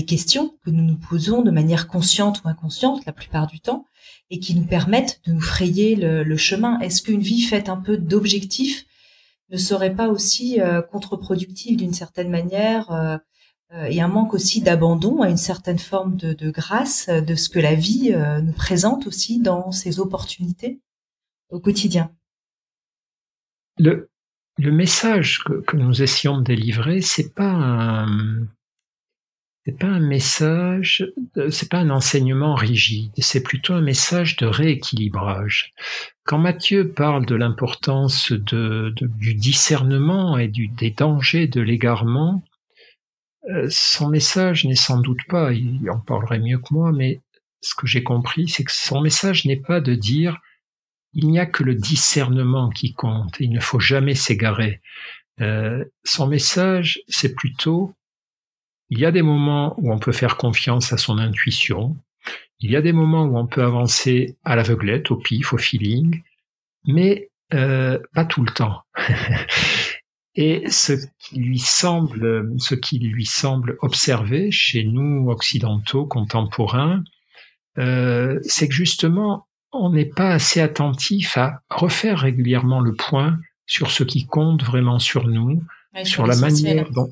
questions que nous nous posons de manière consciente ou inconsciente la plupart du temps et qui nous permettent de nous frayer le chemin. Est-ce qu'une vie faite un peu d'objectifs ne serait pas aussi contre-productive d'une certaine manière et un manque aussi d'abandon à une certaine forme de grâce de ce que la vie nous présente aussi dans ses opportunités? au quotidien? Le message que nous essayons de délivrer, c'est pas un message, c'est pas un enseignement rigide, c'est plutôt un message de rééquilibrage. Quand Matthieu parle de l'importance du discernement et des dangers de l'égarement, son message n'est sans doute pas, il en parlerait mieux que moi, mais ce que j'ai compris, c'est que son message n'est pas de dire il n'y a que le discernement qui compte, il ne faut jamais s'égarer. Son message, c'est plutôt il y a des moments où on peut faire confiance à son intuition, il y a des moments où on peut avancer à l'aveuglette, au pif, au feeling, mais pas tout le temps. Et ce qui lui semble observer chez nous occidentaux contemporains, c'est que justement on n'est pas assez attentif à refaire régulièrement le point sur ce qui compte vraiment sur nous, sur la manière dont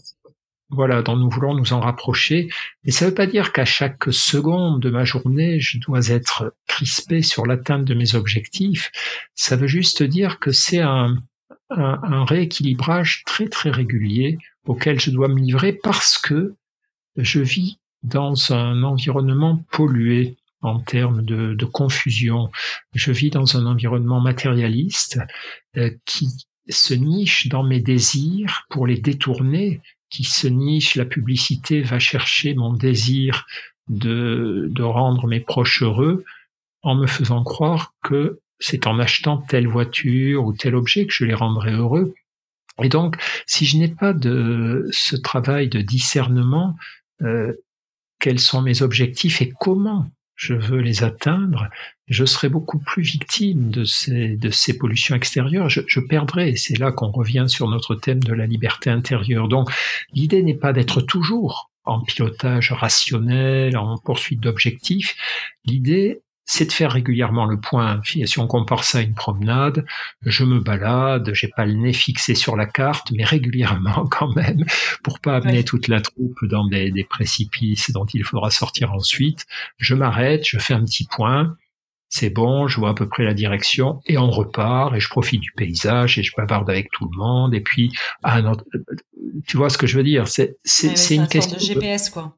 nous voulons nous en rapprocher. Mais ça ne veut pas dire qu'à chaque seconde de ma journée, je dois être crispé sur l'atteinte de mes objectifs. Ça veut juste dire que c'est un rééquilibrage très très régulier auquel je dois me livrer parce que je vis dans un environnement pollué en termes de confusion. Je vis dans un environnement matérialiste qui se niche dans mes désirs pour les détourner, qui se niche, la publicité va chercher mon désir de rendre mes proches heureux en me faisant croire que c'est en achetant telle voiture ou tel objet que je les rendrai heureux. Et donc, si je n'ai pas de ce travail de discernement, quels sont mes objectifs et comment je veux les atteindre, je serai beaucoup plus victime de ces pollutions extérieures. Je perdrai. C'est là qu'on revient sur notre thème de la liberté intérieure. Donc, l'idée n'est pas d'être toujours en pilotage rationnel, en poursuite d'objectifs. L'idée, c'est de faire régulièrement le point. Si on compare ça à une promenade, je me balade, j'ai pas le nez fixé sur la carte, mais régulièrement quand même, pour pas amener toute la troupe dans des précipices dont il faudra sortir ensuite. Je m'arrête, je fais un petit point, c'est bon, je vois à peu près la direction, et on repart, et je profite du paysage, et je bavarde avec tout le monde, et puis, tu vois ce que je veux dire, c'est une question de GPS, quoi.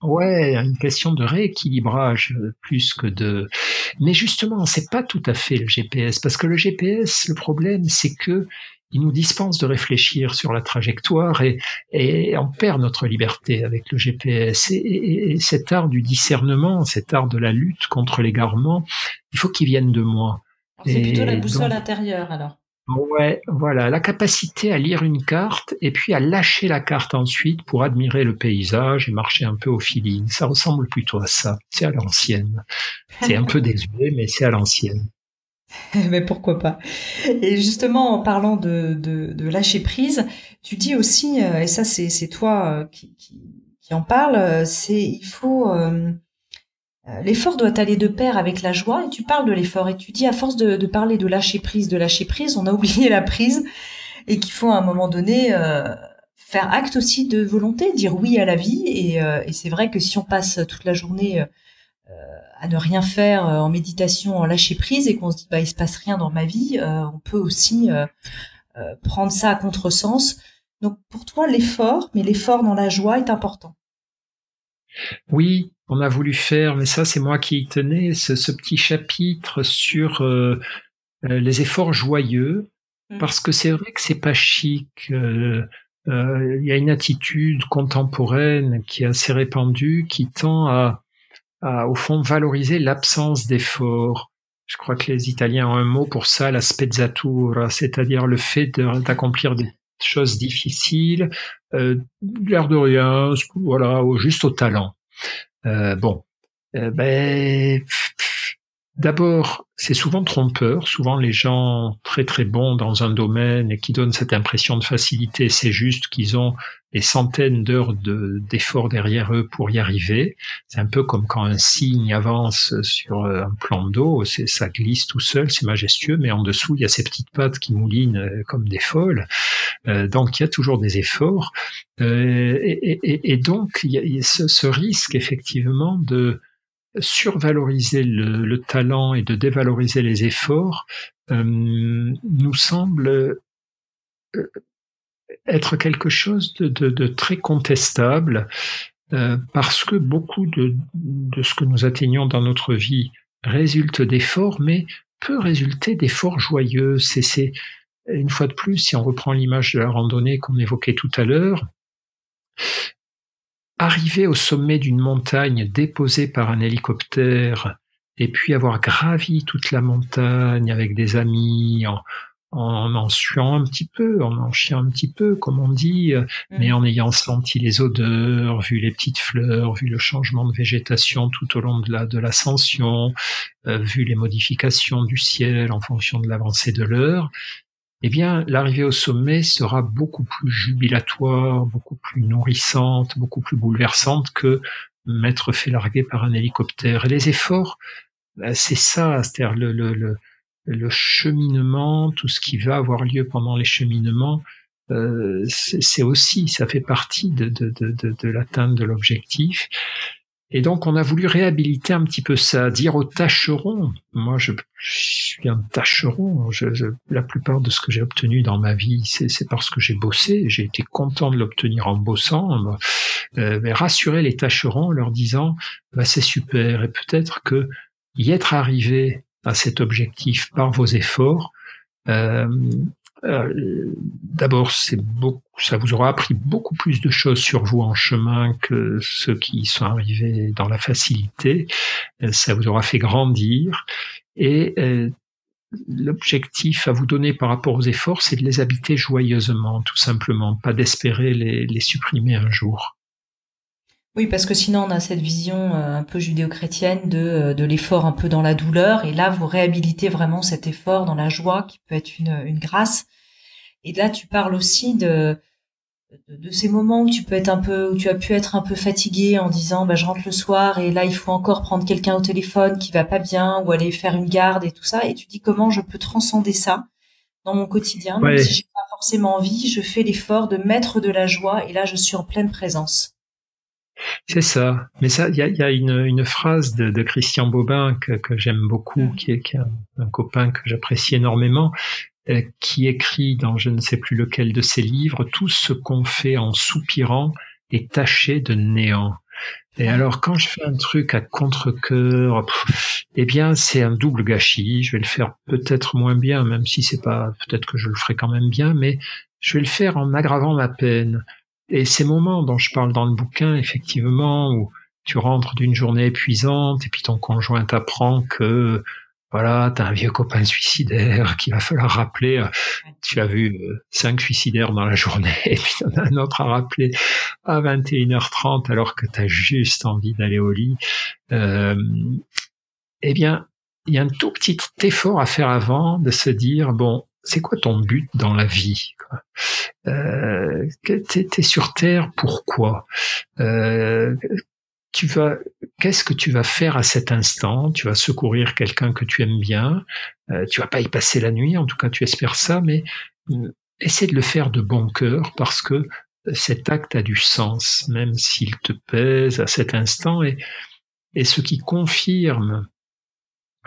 Ouais, une question de rééquilibrage plus que de... Mais justement, c'est pas tout à fait le GPS, parce que le GPS, le problème, c'est que il nous dispense de réfléchir sur la trajectoire et on perd notre liberté avec le GPS. Et cet art du discernement, cet art de la lutte contre l'égarement, il faut qu'il vienne de moi. C'est plutôt la boussole intérieure, alors. Ouais, voilà, la capacité à lire une carte et puis à lâcher la carte ensuite pour admirer le paysage et marcher un peu au feeling. Ça ressemble plutôt à ça. C'est à l'ancienne. C'est un peu désuet, mais c'est à l'ancienne. Mais pourquoi pas. Et justement, en parlant de lâcher prise, tu dis aussi, et ça c'est toi qui en parle, il faut... l'effort doit aller de pair avec la joie, et tu parles de l'effort, et tu dis à force de parler de lâcher prise, on a oublié la prise, et qu'il faut à un moment donné faire acte aussi de volonté, dire oui à la vie, et c'est vrai que si on passe toute la journée à ne rien faire en méditation, en lâcher prise, et qu'on se dit il se passe rien dans ma vie, on peut aussi prendre ça à contresens. Donc pour toi l'effort, mais l'effort dans la joie est important. Oui, on a voulu faire, mais ça c'est moi qui y tenais, ce petit chapitre sur les efforts joyeux, parce que c'est vrai que c'est pas chic. Il y a une attitude contemporaine qui est assez répandue, qui tend à au fond valoriser l'absence d'effort. Je crois que les Italiens ont un mot pour ça, la spezzatura, c'est-à-dire le fait d'accomplir des choses difficiles, l'air de rien, voilà, juste au talent. D'abord, c'est souvent trompeur. Souvent, les gens très très bons dans un domaine et qui donnent cette impression de facilité, c'est juste qu'ils ont des centaines d'heures d'efforts derrière eux pour y arriver. C'est un peu comme quand un cygne avance sur un plan d'eau, ça glisse tout seul, c'est majestueux, mais en dessous, il y a ces petites pattes qui moulinent comme des folles. Donc, il y a toujours des efforts. Et donc, il y a ce risque, effectivement, de survaloriser le talent et de dévaloriser les efforts nous semble être quelque chose de très contestable, parce que beaucoup de ce que nous atteignons dans notre vie résulte d'efforts, mais peut résulter d'efforts joyeux. C'est une fois de plus, si on reprend l'image de la randonnée qu'on évoquait tout à l'heure, arriver au sommet d'une montagne déposée par un hélicoptère et puis avoir gravi toute la montagne avec des amis, en suant un petit peu, en chiant un petit peu, comme on dit, mais en ayant senti les odeurs, vu les petites fleurs, vu le changement de végétation tout au long de l'ascension, vu les modifications du ciel en fonction de l'avancée de l'heure, eh bien, l'arrivée au sommet sera beaucoup plus jubilatoire, beaucoup plus nourrissante, beaucoup plus bouleversante que m'être fait larguer par un hélicoptère. Et les efforts, c'est ça, c'est-à-dire le cheminement, tout ce qui va avoir lieu pendant les cheminements, c'est aussi, ça fait partie de l'atteinte de l'objectif. Et donc, on a voulu réhabiliter un petit peu ça, dire aux tâcherons. Moi, je suis un tâcheron. La plupart de ce que j'ai obtenu dans ma vie, c'est parce que j'ai bossé. J'ai été content de l'obtenir en bossant. Mais rassurer les tâcherons en leur disant, c'est super. Et peut-être que y être arrivé à cet objectif par vos efforts, d'abord, ça vous aura appris beaucoup plus de choses sur vous en chemin que ceux qui sont arrivés dans la facilité. Ça vous aura fait grandir. Et l'objectif à vous donner par rapport aux efforts, c'est de les habiter joyeusement, tout simplement, pas d'espérer les supprimer un jour. Oui, parce que sinon on a cette vision un peu judéo-chrétienne de l'effort un peu dans la douleur, et là vous réhabilitez vraiment cet effort dans la joie qui peut être une grâce. Et là tu parles aussi de ces moments où tu as pu être un peu fatigué en disant je rentre le soir et là il faut encore prendre quelqu'un au téléphone qui va pas bien ou aller faire une garde et tout ça, et tu dis comment je peux transcender ça dans mon quotidien, même si j'ai pas forcément envie, je fais l'effort de mettre de la joie et là je suis en pleine présence. C'est ça. Mais ça, il y a une phrase de Christian Bobin que j'aime beaucoup, qui est un copain que j'apprécie énormément, qui écrit dans je ne sais plus lequel de ses livres, tout ce qu'on fait en soupirant est taché de néant. Et alors, quand je fais un truc à contre-cœur, eh bien, c'est un double gâchis. Je vais le faire peut-être moins bien, même si c'est pas, peut-être que je le ferai quand même bien, mais je vais le faire en aggravant ma peine. Et ces moments dont je parle dans le bouquin, effectivement, où tu rentres d'une journée épuisante et puis ton conjoint t'apprend que voilà, t'as un vieux copain suicidaire qu'il va falloir rappeler. Tu as vu 5 suicidaires dans la journée et puis t'en as un autre à rappeler à 21h30 alors que t'as juste envie d'aller au lit. Eh bien, il y a un tout petit effort à faire avant de se dire, bon, c'est quoi ton but dans la vie, quoi? T'es sur Terre, pourquoi? Qu'est-ce que tu vas faire à cet instant? Tu vas secourir quelqu'un que tu aimes bien. Tu vas pas y passer la nuit, en tout cas tu espères ça, mais essaie de le faire de bon cœur parce que cet acte a du sens, même s'il te pèse à cet instant. Et ce qui confirme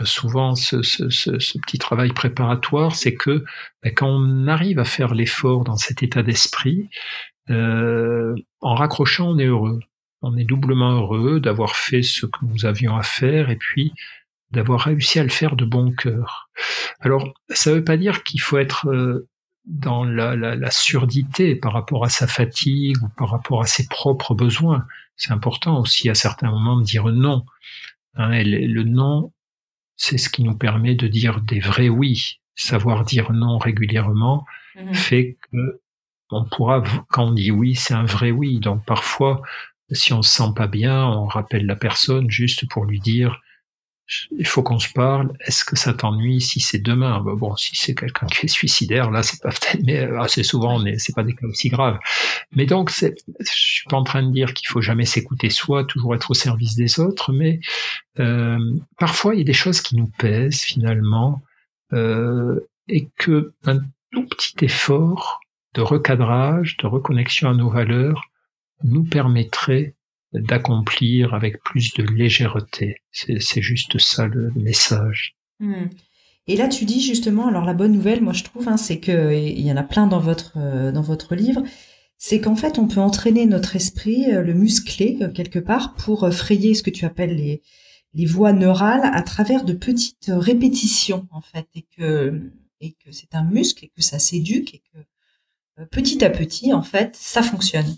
souvent ce petit travail préparatoire, c'est que quand on arrive à faire l'effort dans cet état d'esprit, en raccrochant, on est heureux. On est doublement heureux d'avoir fait ce que nous avions à faire et puis d'avoir réussi à le faire de bon cœur. Alors, ça ne veut pas dire qu'il faut être dans la surdité par rapport à sa fatigue ou par rapport à ses propres besoins. C'est important aussi à certains moments de dire non. Et le non, c'est ce qui nous permet de dire des vrais oui. Savoir dire non régulièrement fait que on pourra, quand on dit oui, c'est un vrai oui. Donc parfois, si on se sent pas bien, on rappelle la personne juste pour lui dire il faut qu'on se parle, est-ce que ça t'ennuie si c'est demain? Bon, si c'est quelqu'un qui est suicidaire, là, c'est pas peut-être, mais assez souvent, c'est pas des cas aussi graves. Mais donc, je suis pas en train de dire qu'il faut jamais s'écouter soi, toujours être au service des autres, mais parfois, il y a des choses qui nous pèsent, finalement, et que un tout petit effort de recadrage, de reconnexion à nos valeurs, nous permettrait d'accomplir avec plus de légèreté. C'est juste ça le message. Et là, tu dis justement, alors la bonne nouvelle, moi je trouve, hein, c'est que et il y en a plein dans votre livre, c'est qu'en fait, on peut entraîner notre esprit, le muscler quelque part pour frayer ce que tu appelles les voies neurales à travers de petites répétitions en fait, et que c'est un muscle et que ça s'éduque et que petit à petit, en fait, ça fonctionne.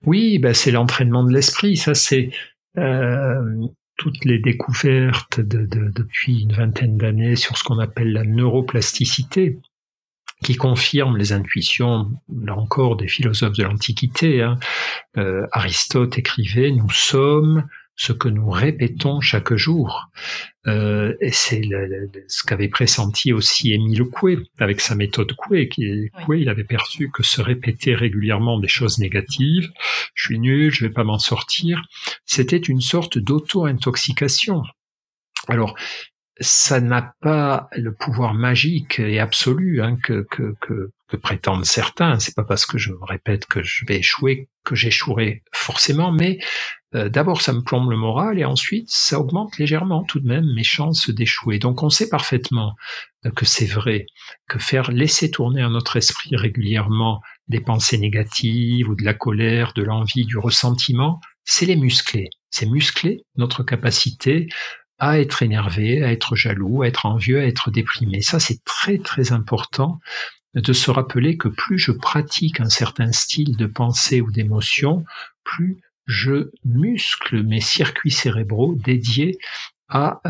Oui, ben c'est l'entraînement de l'esprit. Ça, c'est toutes les découvertes depuis une vingtaine d'années sur ce qu'on appelle la neuroplasticité, qui confirment les intuitions, là encore, des philosophes de l'Antiquité. Aristote écrivait « Nous sommes ce que nous répétons chaque jour ». Et c'est ce qu'avait pressenti aussi Émile Coué avec sa méthode Coué. Coué, il avait perçu que se répéter régulièrement des choses négatives, je suis nul, je vais pas m'en sortir, c'était une sorte d'auto-intoxication. Alors, ça n'a pas le pouvoir magique et absolu que prétendent certains. C'est pas parce que je me répète que je vais échouer que j'échouerai forcément, mais d'abord ça me plombe le moral et ensuite ça augmente légèrement tout de même mes chances d'échouer. Donc on sait parfaitement que c'est vrai, que laisser tourner à notre esprit régulièrement des pensées négatives ou de la colère, de l'envie, du ressentiment, c'est les muscler. C'est muscler notre capacité à être énervé, à être jaloux, à être envieux, à être déprimé. Ça, c'est très très important de se rappeler que plus je pratique un certain style de pensée ou d'émotion, plus je muscle mes circuits cérébraux dédiés à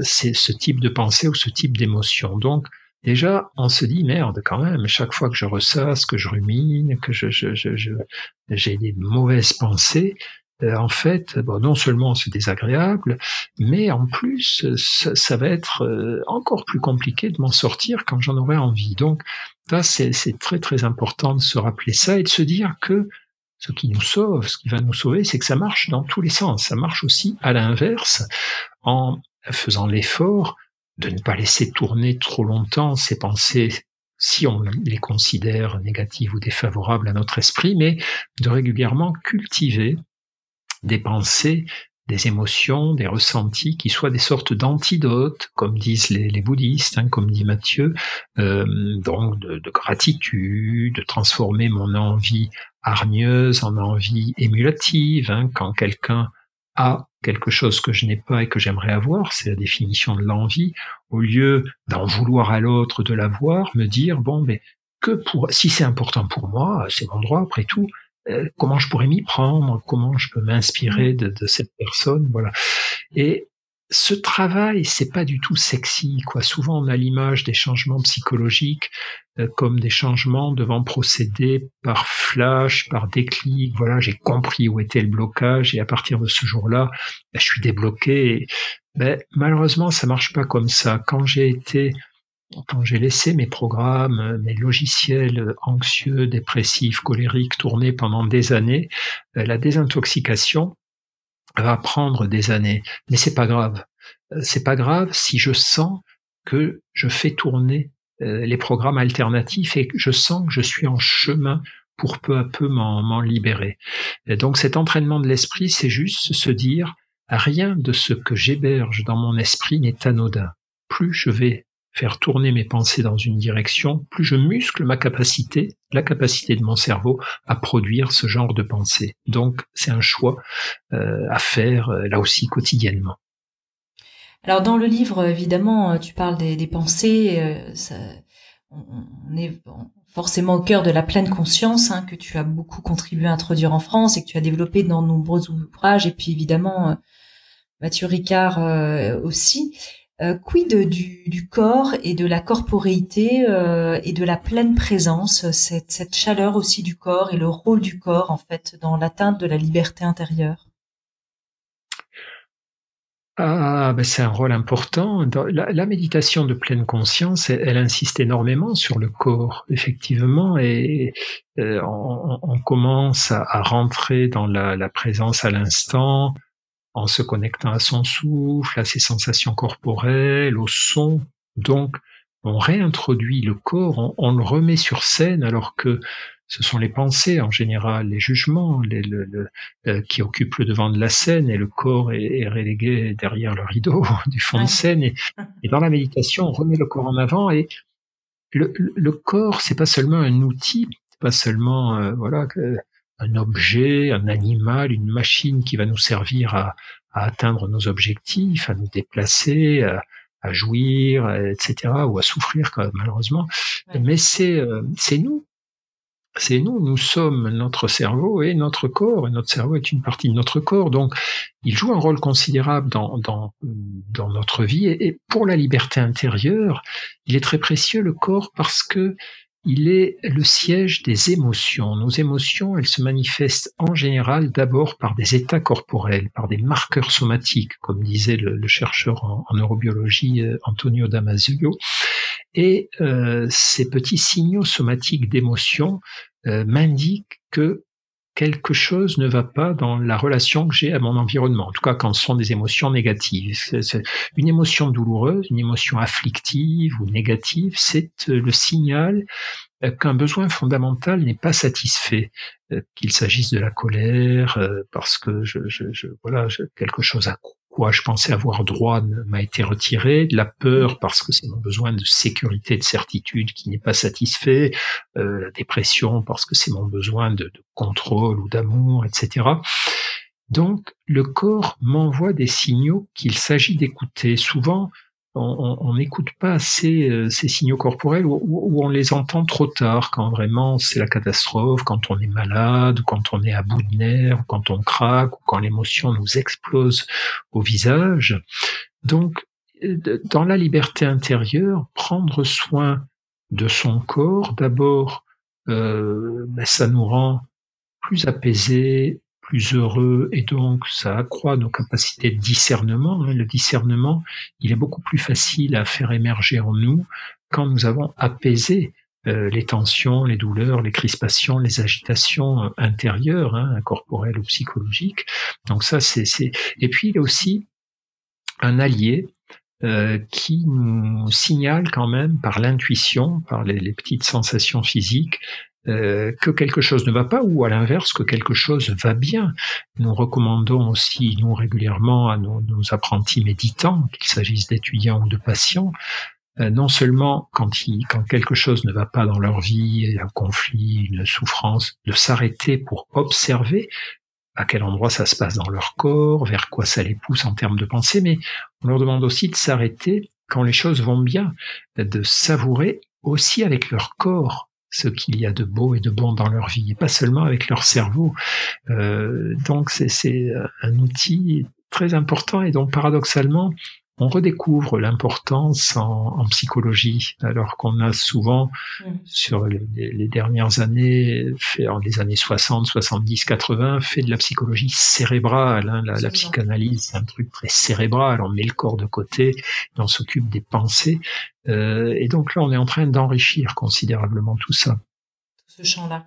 ce type de pensée ou ce type d'émotion. Donc, déjà, on se dit, merde, quand même, chaque fois que je ressasse, que je rumine, que j'ai des mauvaises pensées, en fait, bon, non seulement c'est désagréable, mais en plus, ça va être encore plus compliqué de m'en sortir quand j'en aurai envie. Donc, ça, c'est très très important de se rappeler ça et de se dire que ce qui nous sauve, ce qui va nous sauver, c'est que ça marche dans tous les sens. Ça marche aussi à l'inverse, en faisant l'effort de ne pas laisser tourner trop longtemps ces pensées, si on les considère négatives ou défavorables à notre esprit, mais de régulièrement cultiver des pensées, des émotions, des ressentis qui soient des sortes d'antidotes, comme disent les bouddhistes, comme dit Mathieu, donc de gratitude, de transformer mon envie hargneuse en envie émulative, quand quelqu'un a quelque chose que je n'ai pas et que j'aimerais avoir, c'est la définition de l'envie, au lieu d'en vouloir à l'autre de l'avoir, me dire, bon, mais si c'est important pour moi, c'est mon droit après tout, comment je pourrais m'y prendre, comment je peux m'inspirer de cette personne, voilà. Et ce travail, c'est pas du tout sexy, quoi. Souvent, on a l'image des changements psychologiques comme des changements devant procéder par flash, par déclic. Voilà, j'ai compris où était le blocage et à partir de ce jour-là, je suis débloqué. Malheureusement, ça marche pas comme ça. Quand j'ai laissé mes programmes, mes logiciels anxieux, dépressifs, colériques tourner pendant des années, la désintoxication va prendre des années. Mais c'est pas grave. C'est pas grave si je sens que je fais tourner les programmes alternatifs et que je sens que je suis en chemin pour peu à peu m'en libérer. Et donc cet entraînement de l'esprit, c'est juste se dire rien de ce que j'héberge dans mon esprit n'est anodin. Plus je vais faire tourner mes pensées dans une direction, plus je muscle la capacité de mon cerveau à produire ce genre de pensée. Donc, c'est un choix à faire, là aussi, quotidiennement. Alors, dans le livre, évidemment, tu parles des pensées. On est forcément au cœur de la pleine conscience, que tu as beaucoup contribué à introduire en France et que tu as développé dans de nombreux ouvrages. Et puis, évidemment, Mathieu Ricard aussi. Quid du corps et de la corporéité et de la pleine présence, cette chaleur aussi du corps et le rôle du corps en fait dans l'atteinte de la liberté intérieure? C'est un rôle important. Dans la méditation de pleine conscience, elle insiste énormément sur le corps, effectivement, et on commence à rentrer dans la présence à l'instant, en se connectant à son souffle, à ses sensations corporelles, au son. Donc, on réintroduit le corps, on le remet sur scène, alors que ce sont les pensées en général, les jugements, qui occupent le devant de la scène, et le corps est relégué derrière le rideau du fond de scène. Et dans la méditation, on remet le corps en avant, et le corps, c'est pas seulement un outil, c'est pas seulement un objet, un animal, une machine qui va nous servir à atteindre nos objectifs, à nous déplacer, à jouir, etc., ou à souffrir malheureusement. Mais c'est nous. C'est nous sommes notre cerveau et notre corps, et notre cerveau est une partie de notre corps, donc il joue un rôle considérable dans notre vie, et pour la liberté intérieure, il est très précieux, le corps, parce que il est le siège des émotions. Nos émotions, elles se manifestent en général d'abord par des états corporels, par des marqueurs somatiques, comme disait le chercheur en neurobiologie Antonio Damasio. Et ces petits signaux somatiques d'émotion m'indiquent que quelque chose ne va pas dans la relation que j'ai à mon environnement, en tout cas quand ce sont des émotions négatives. C'est une émotion douloureuse, une émotion afflictive ou négative, c'est le signal qu'un besoin fondamental n'est pas satisfait, qu'il s'agisse de la colère, parce que quelque chose à quoi je pensais avoir droit m'a été retiré, de la peur parce que c'est mon besoin de sécurité, de certitude qui n'est pas satisfait, la dépression parce que c'est mon besoin de contrôle ou d'amour, etc. Donc le corps m'envoie des signaux qu'il s'agit d'écouter. Souvent, on n'écoute pas assez ces signaux corporels, ou on les entend trop tard, quand vraiment c'est la catastrophe, quand on est malade, quand on est à bout de nerfs, quand on craque, ou quand l'émotion nous explose au visage. Donc, dans la liberté intérieure, prendre soin de son corps, d'abord, ça nous rend plus apaisés, plus heureux, et donc ça accroît nos capacités de discernement. Le discernement, il est beaucoup plus facile à faire émerger en nous quand nous avons apaisé les tensions, les douleurs, les crispations, les agitations intérieures, corporelles ou psychologiques. Donc ça, Et puis il est aussi un allié qui nous signale quand même par l'intuition, par les petites sensations physiques, que quelque chose ne va pas, ou à l'inverse que quelque chose va bien. Nous recommandons aussi, nous, régulièrement à nos apprentis méditants, qu'il s'agisse d'étudiants ou de patients, non seulement quand quelque chose ne va pas dans leur vie, un conflit, une souffrance, de s'arrêter pour observer à quel endroit ça se passe dans leur corps, vers quoi ça les pousse en termes de pensée, mais on leur demande aussi de s'arrêter quand les choses vont bien, de savourer aussi avec leur corps ce qu'il y a de beau et de bon dans leur vie, et pas seulement avec leur cerveau. Donc c'est un outil très important, et donc paradoxalement, on redécouvre l'importance en psychologie, alors qu'on a souvent, sur les dernières années, dans les années 60, 70, 80, fait de la psychologie cérébrale. La psychanalyse, c'est un truc très cérébral, on met le corps de côté, et on s'occupe des pensées. Et donc là, on est en train d'enrichir considérablement tout ça. Tout ce champ-là.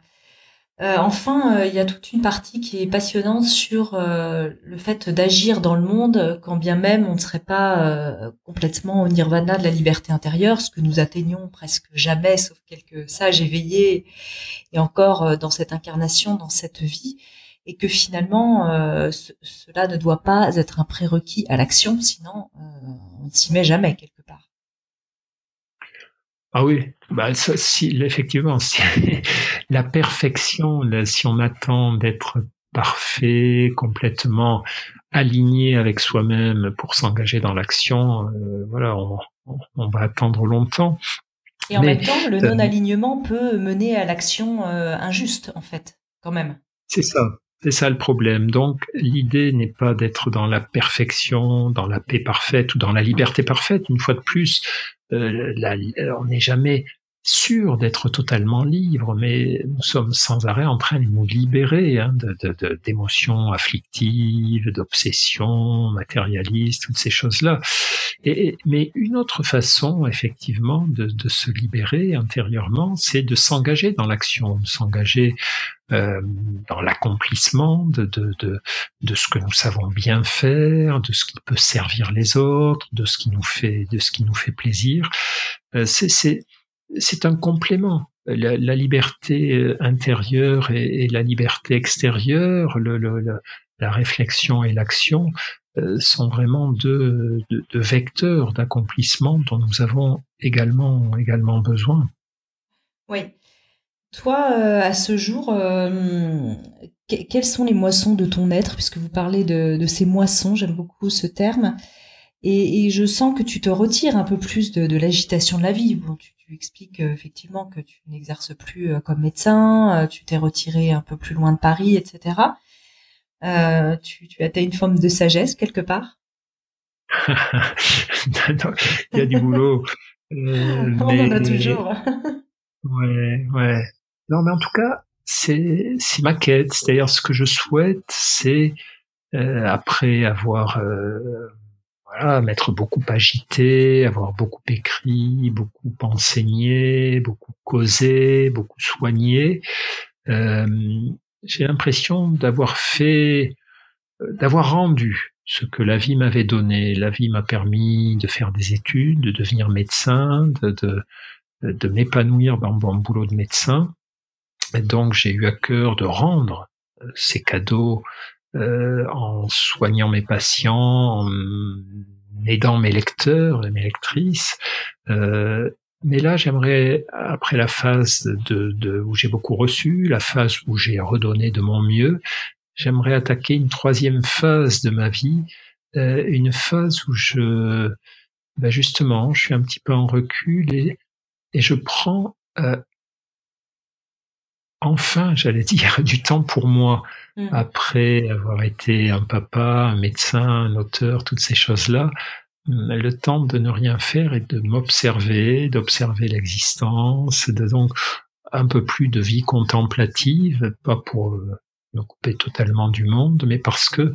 Enfin, il y a toute une partie qui est passionnante sur le fait d'agir dans le monde, quand bien même on ne serait pas complètement au nirvana de la liberté intérieure, ce que nous atteignons presque jamais, sauf quelques sages éveillés, et encore dans cette incarnation, dans cette vie, et que finalement cela ne doit pas être un prérequis à l'action, sinon on ne s'y met jamais quelque part. Ah oui, effectivement, la perfection, si on attend d'être parfait, complètement aligné avec soi-même pour s'engager dans l'action, on va attendre longtemps. Et en même temps, le non-alignement peut mener à l'action injuste, en fait, quand même. C'est ça le problème. Donc, l'idée n'est pas d'être dans la perfection, dans la paix parfaite ou dans la liberté parfaite. Une fois de plus, on n'est jamais sûr d'être totalement libre, mais nous sommes sans arrêt en train de nous libérer d'émotions afflictives, d'obsessions matérialistes, toutes ces choses-là. Mais une autre façon, effectivement, de se libérer intérieurement, c'est de s'engager dans l'action, de s'engager dans l'accomplissement de ce que nous savons bien faire, de ce qui peut servir les autres, de ce qui nous fait plaisir. c'est un complément. La liberté intérieure et la liberté extérieure, la réflexion et l'action sont vraiment deux vecteurs d'accomplissement dont nous avons également besoin. Oui. Toi, à ce jour, quelles sont les moissons de ton être, puisque vous parlez de ces moissons, j'aime beaucoup ce terme, et je sens que tu te retires un peu plus de l'agitation de la vie. Bon, tu expliques effectivement que tu n'exerces plus comme médecin, tu t'es retiré un peu plus loin de Paris, etc. Tu as atteint une forme de sagesse quelque part? Non, il y a du boulot. On en a toujours. Ouais. Non, mais en tout cas, c'est ma quête. C'est-à-dire, ce que je souhaite, c'est après avoir m'être beaucoup agité, avoir beaucoup écrit, beaucoup enseigné, beaucoup causé, beaucoup soigné. J'ai l'impression d'avoir rendu ce que la vie m'avait donné. La vie m'a permis de faire des études, de devenir médecin, de m'épanouir dans mon boulot de médecin. Et donc j'ai eu à cœur de rendre ces cadeaux en soignant mes patients, en aidant mes lecteurs et mes lectrices. Mais là, j'aimerais, après la phase où j'ai beaucoup reçu, la phase où j'ai redonné de mon mieux, j'aimerais attaquer une troisième phase de ma vie, une phase où justement, je suis un petit peu en recul et je prends enfin, j'allais dire, du temps pour moi, après avoir été un papa, un médecin, un auteur, toutes ces choses-là, le temps de ne rien faire et de m'observer, d'observer l'existence, donc un peu plus de vie contemplative, pas pour me couper totalement du monde, mais parce que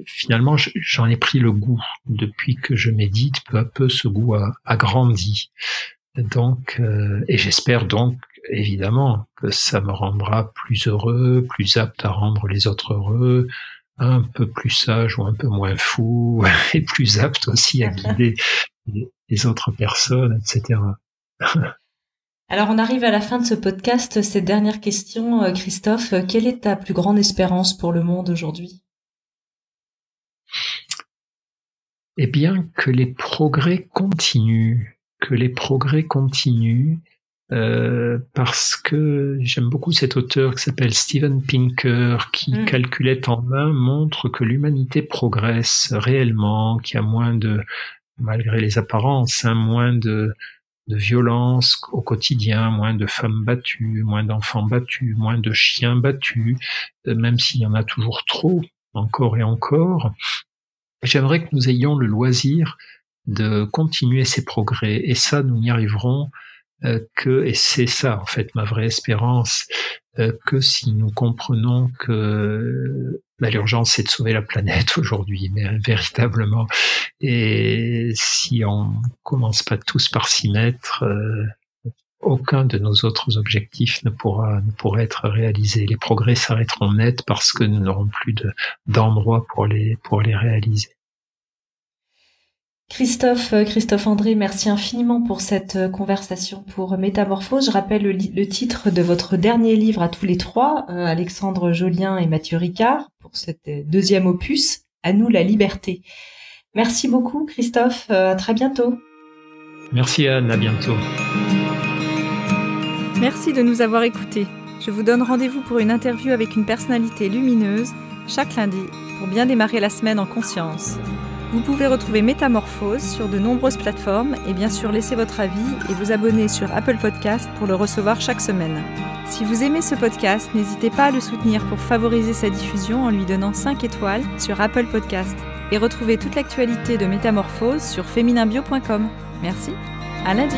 finalement j'en ai pris le goût. Depuis que je médite, peu à peu ce goût a grandi. Donc, et j'espère donc évidemment que ça me rendra plus heureux, plus apte à rendre les autres heureux, un peu plus sage ou un peu moins fou, et plus apte aussi à guider les autres personnes, etc. Alors, on arrive à la fin de ce podcast. Cette dernière question, Christophe, quelle est ta plus grande espérance pour le monde aujourd'hui? Eh bien, que les progrès continuent. Parce que j'aime beaucoup cet auteur qui s'appelle Steven Pinker, qui calculette en main montre que l'humanité progresse réellement, qu'il y a malgré les apparences, moins de violence au quotidien, moins de femmes battues, moins d'enfants battus, moins de chiens battus, même s'il y en a toujours trop, encore et encore. J'aimerais que nous ayons le loisir de continuer ces progrès, et ça, nous n'y arriverons et c'est ça en fait ma vraie espérance, que si nous comprenons que l'urgence c'est de sauver la planète aujourd'hui, mais véritablement, et si on commence pas tous par s'y mettre, aucun de nos autres objectifs ne pourra être réalisé. Les progrès s'arrêteront net parce que nous n'aurons plus d'endroit pour les réaliser. Christophe André, merci infiniment pour cette conversation pour Métamorphose. Je rappelle le titre de votre dernier livre à tous les trois, Alexandre Jolien et Mathieu Ricard, pour cet deuxième opus, À nous la liberté. Merci beaucoup Christophe, à très bientôt. Merci Anne, à bientôt. Merci de nous avoir écoutés. Je vous donne rendez-vous pour une interview avec une personnalité lumineuse, chaque lundi, pour bien démarrer la semaine en conscience. Vous pouvez retrouver Métamorphose sur de nombreuses plateformes et bien sûr laisser votre avis et vous abonner sur Apple Podcast pour le recevoir chaque semaine. Si vous aimez ce podcast, n'hésitez pas à le soutenir pour favoriser sa diffusion en lui donnant 5 étoiles sur Apple Podcast. Et retrouvez toute l'actualité de Métamorphose sur fémininbio.com. Merci, à lundi.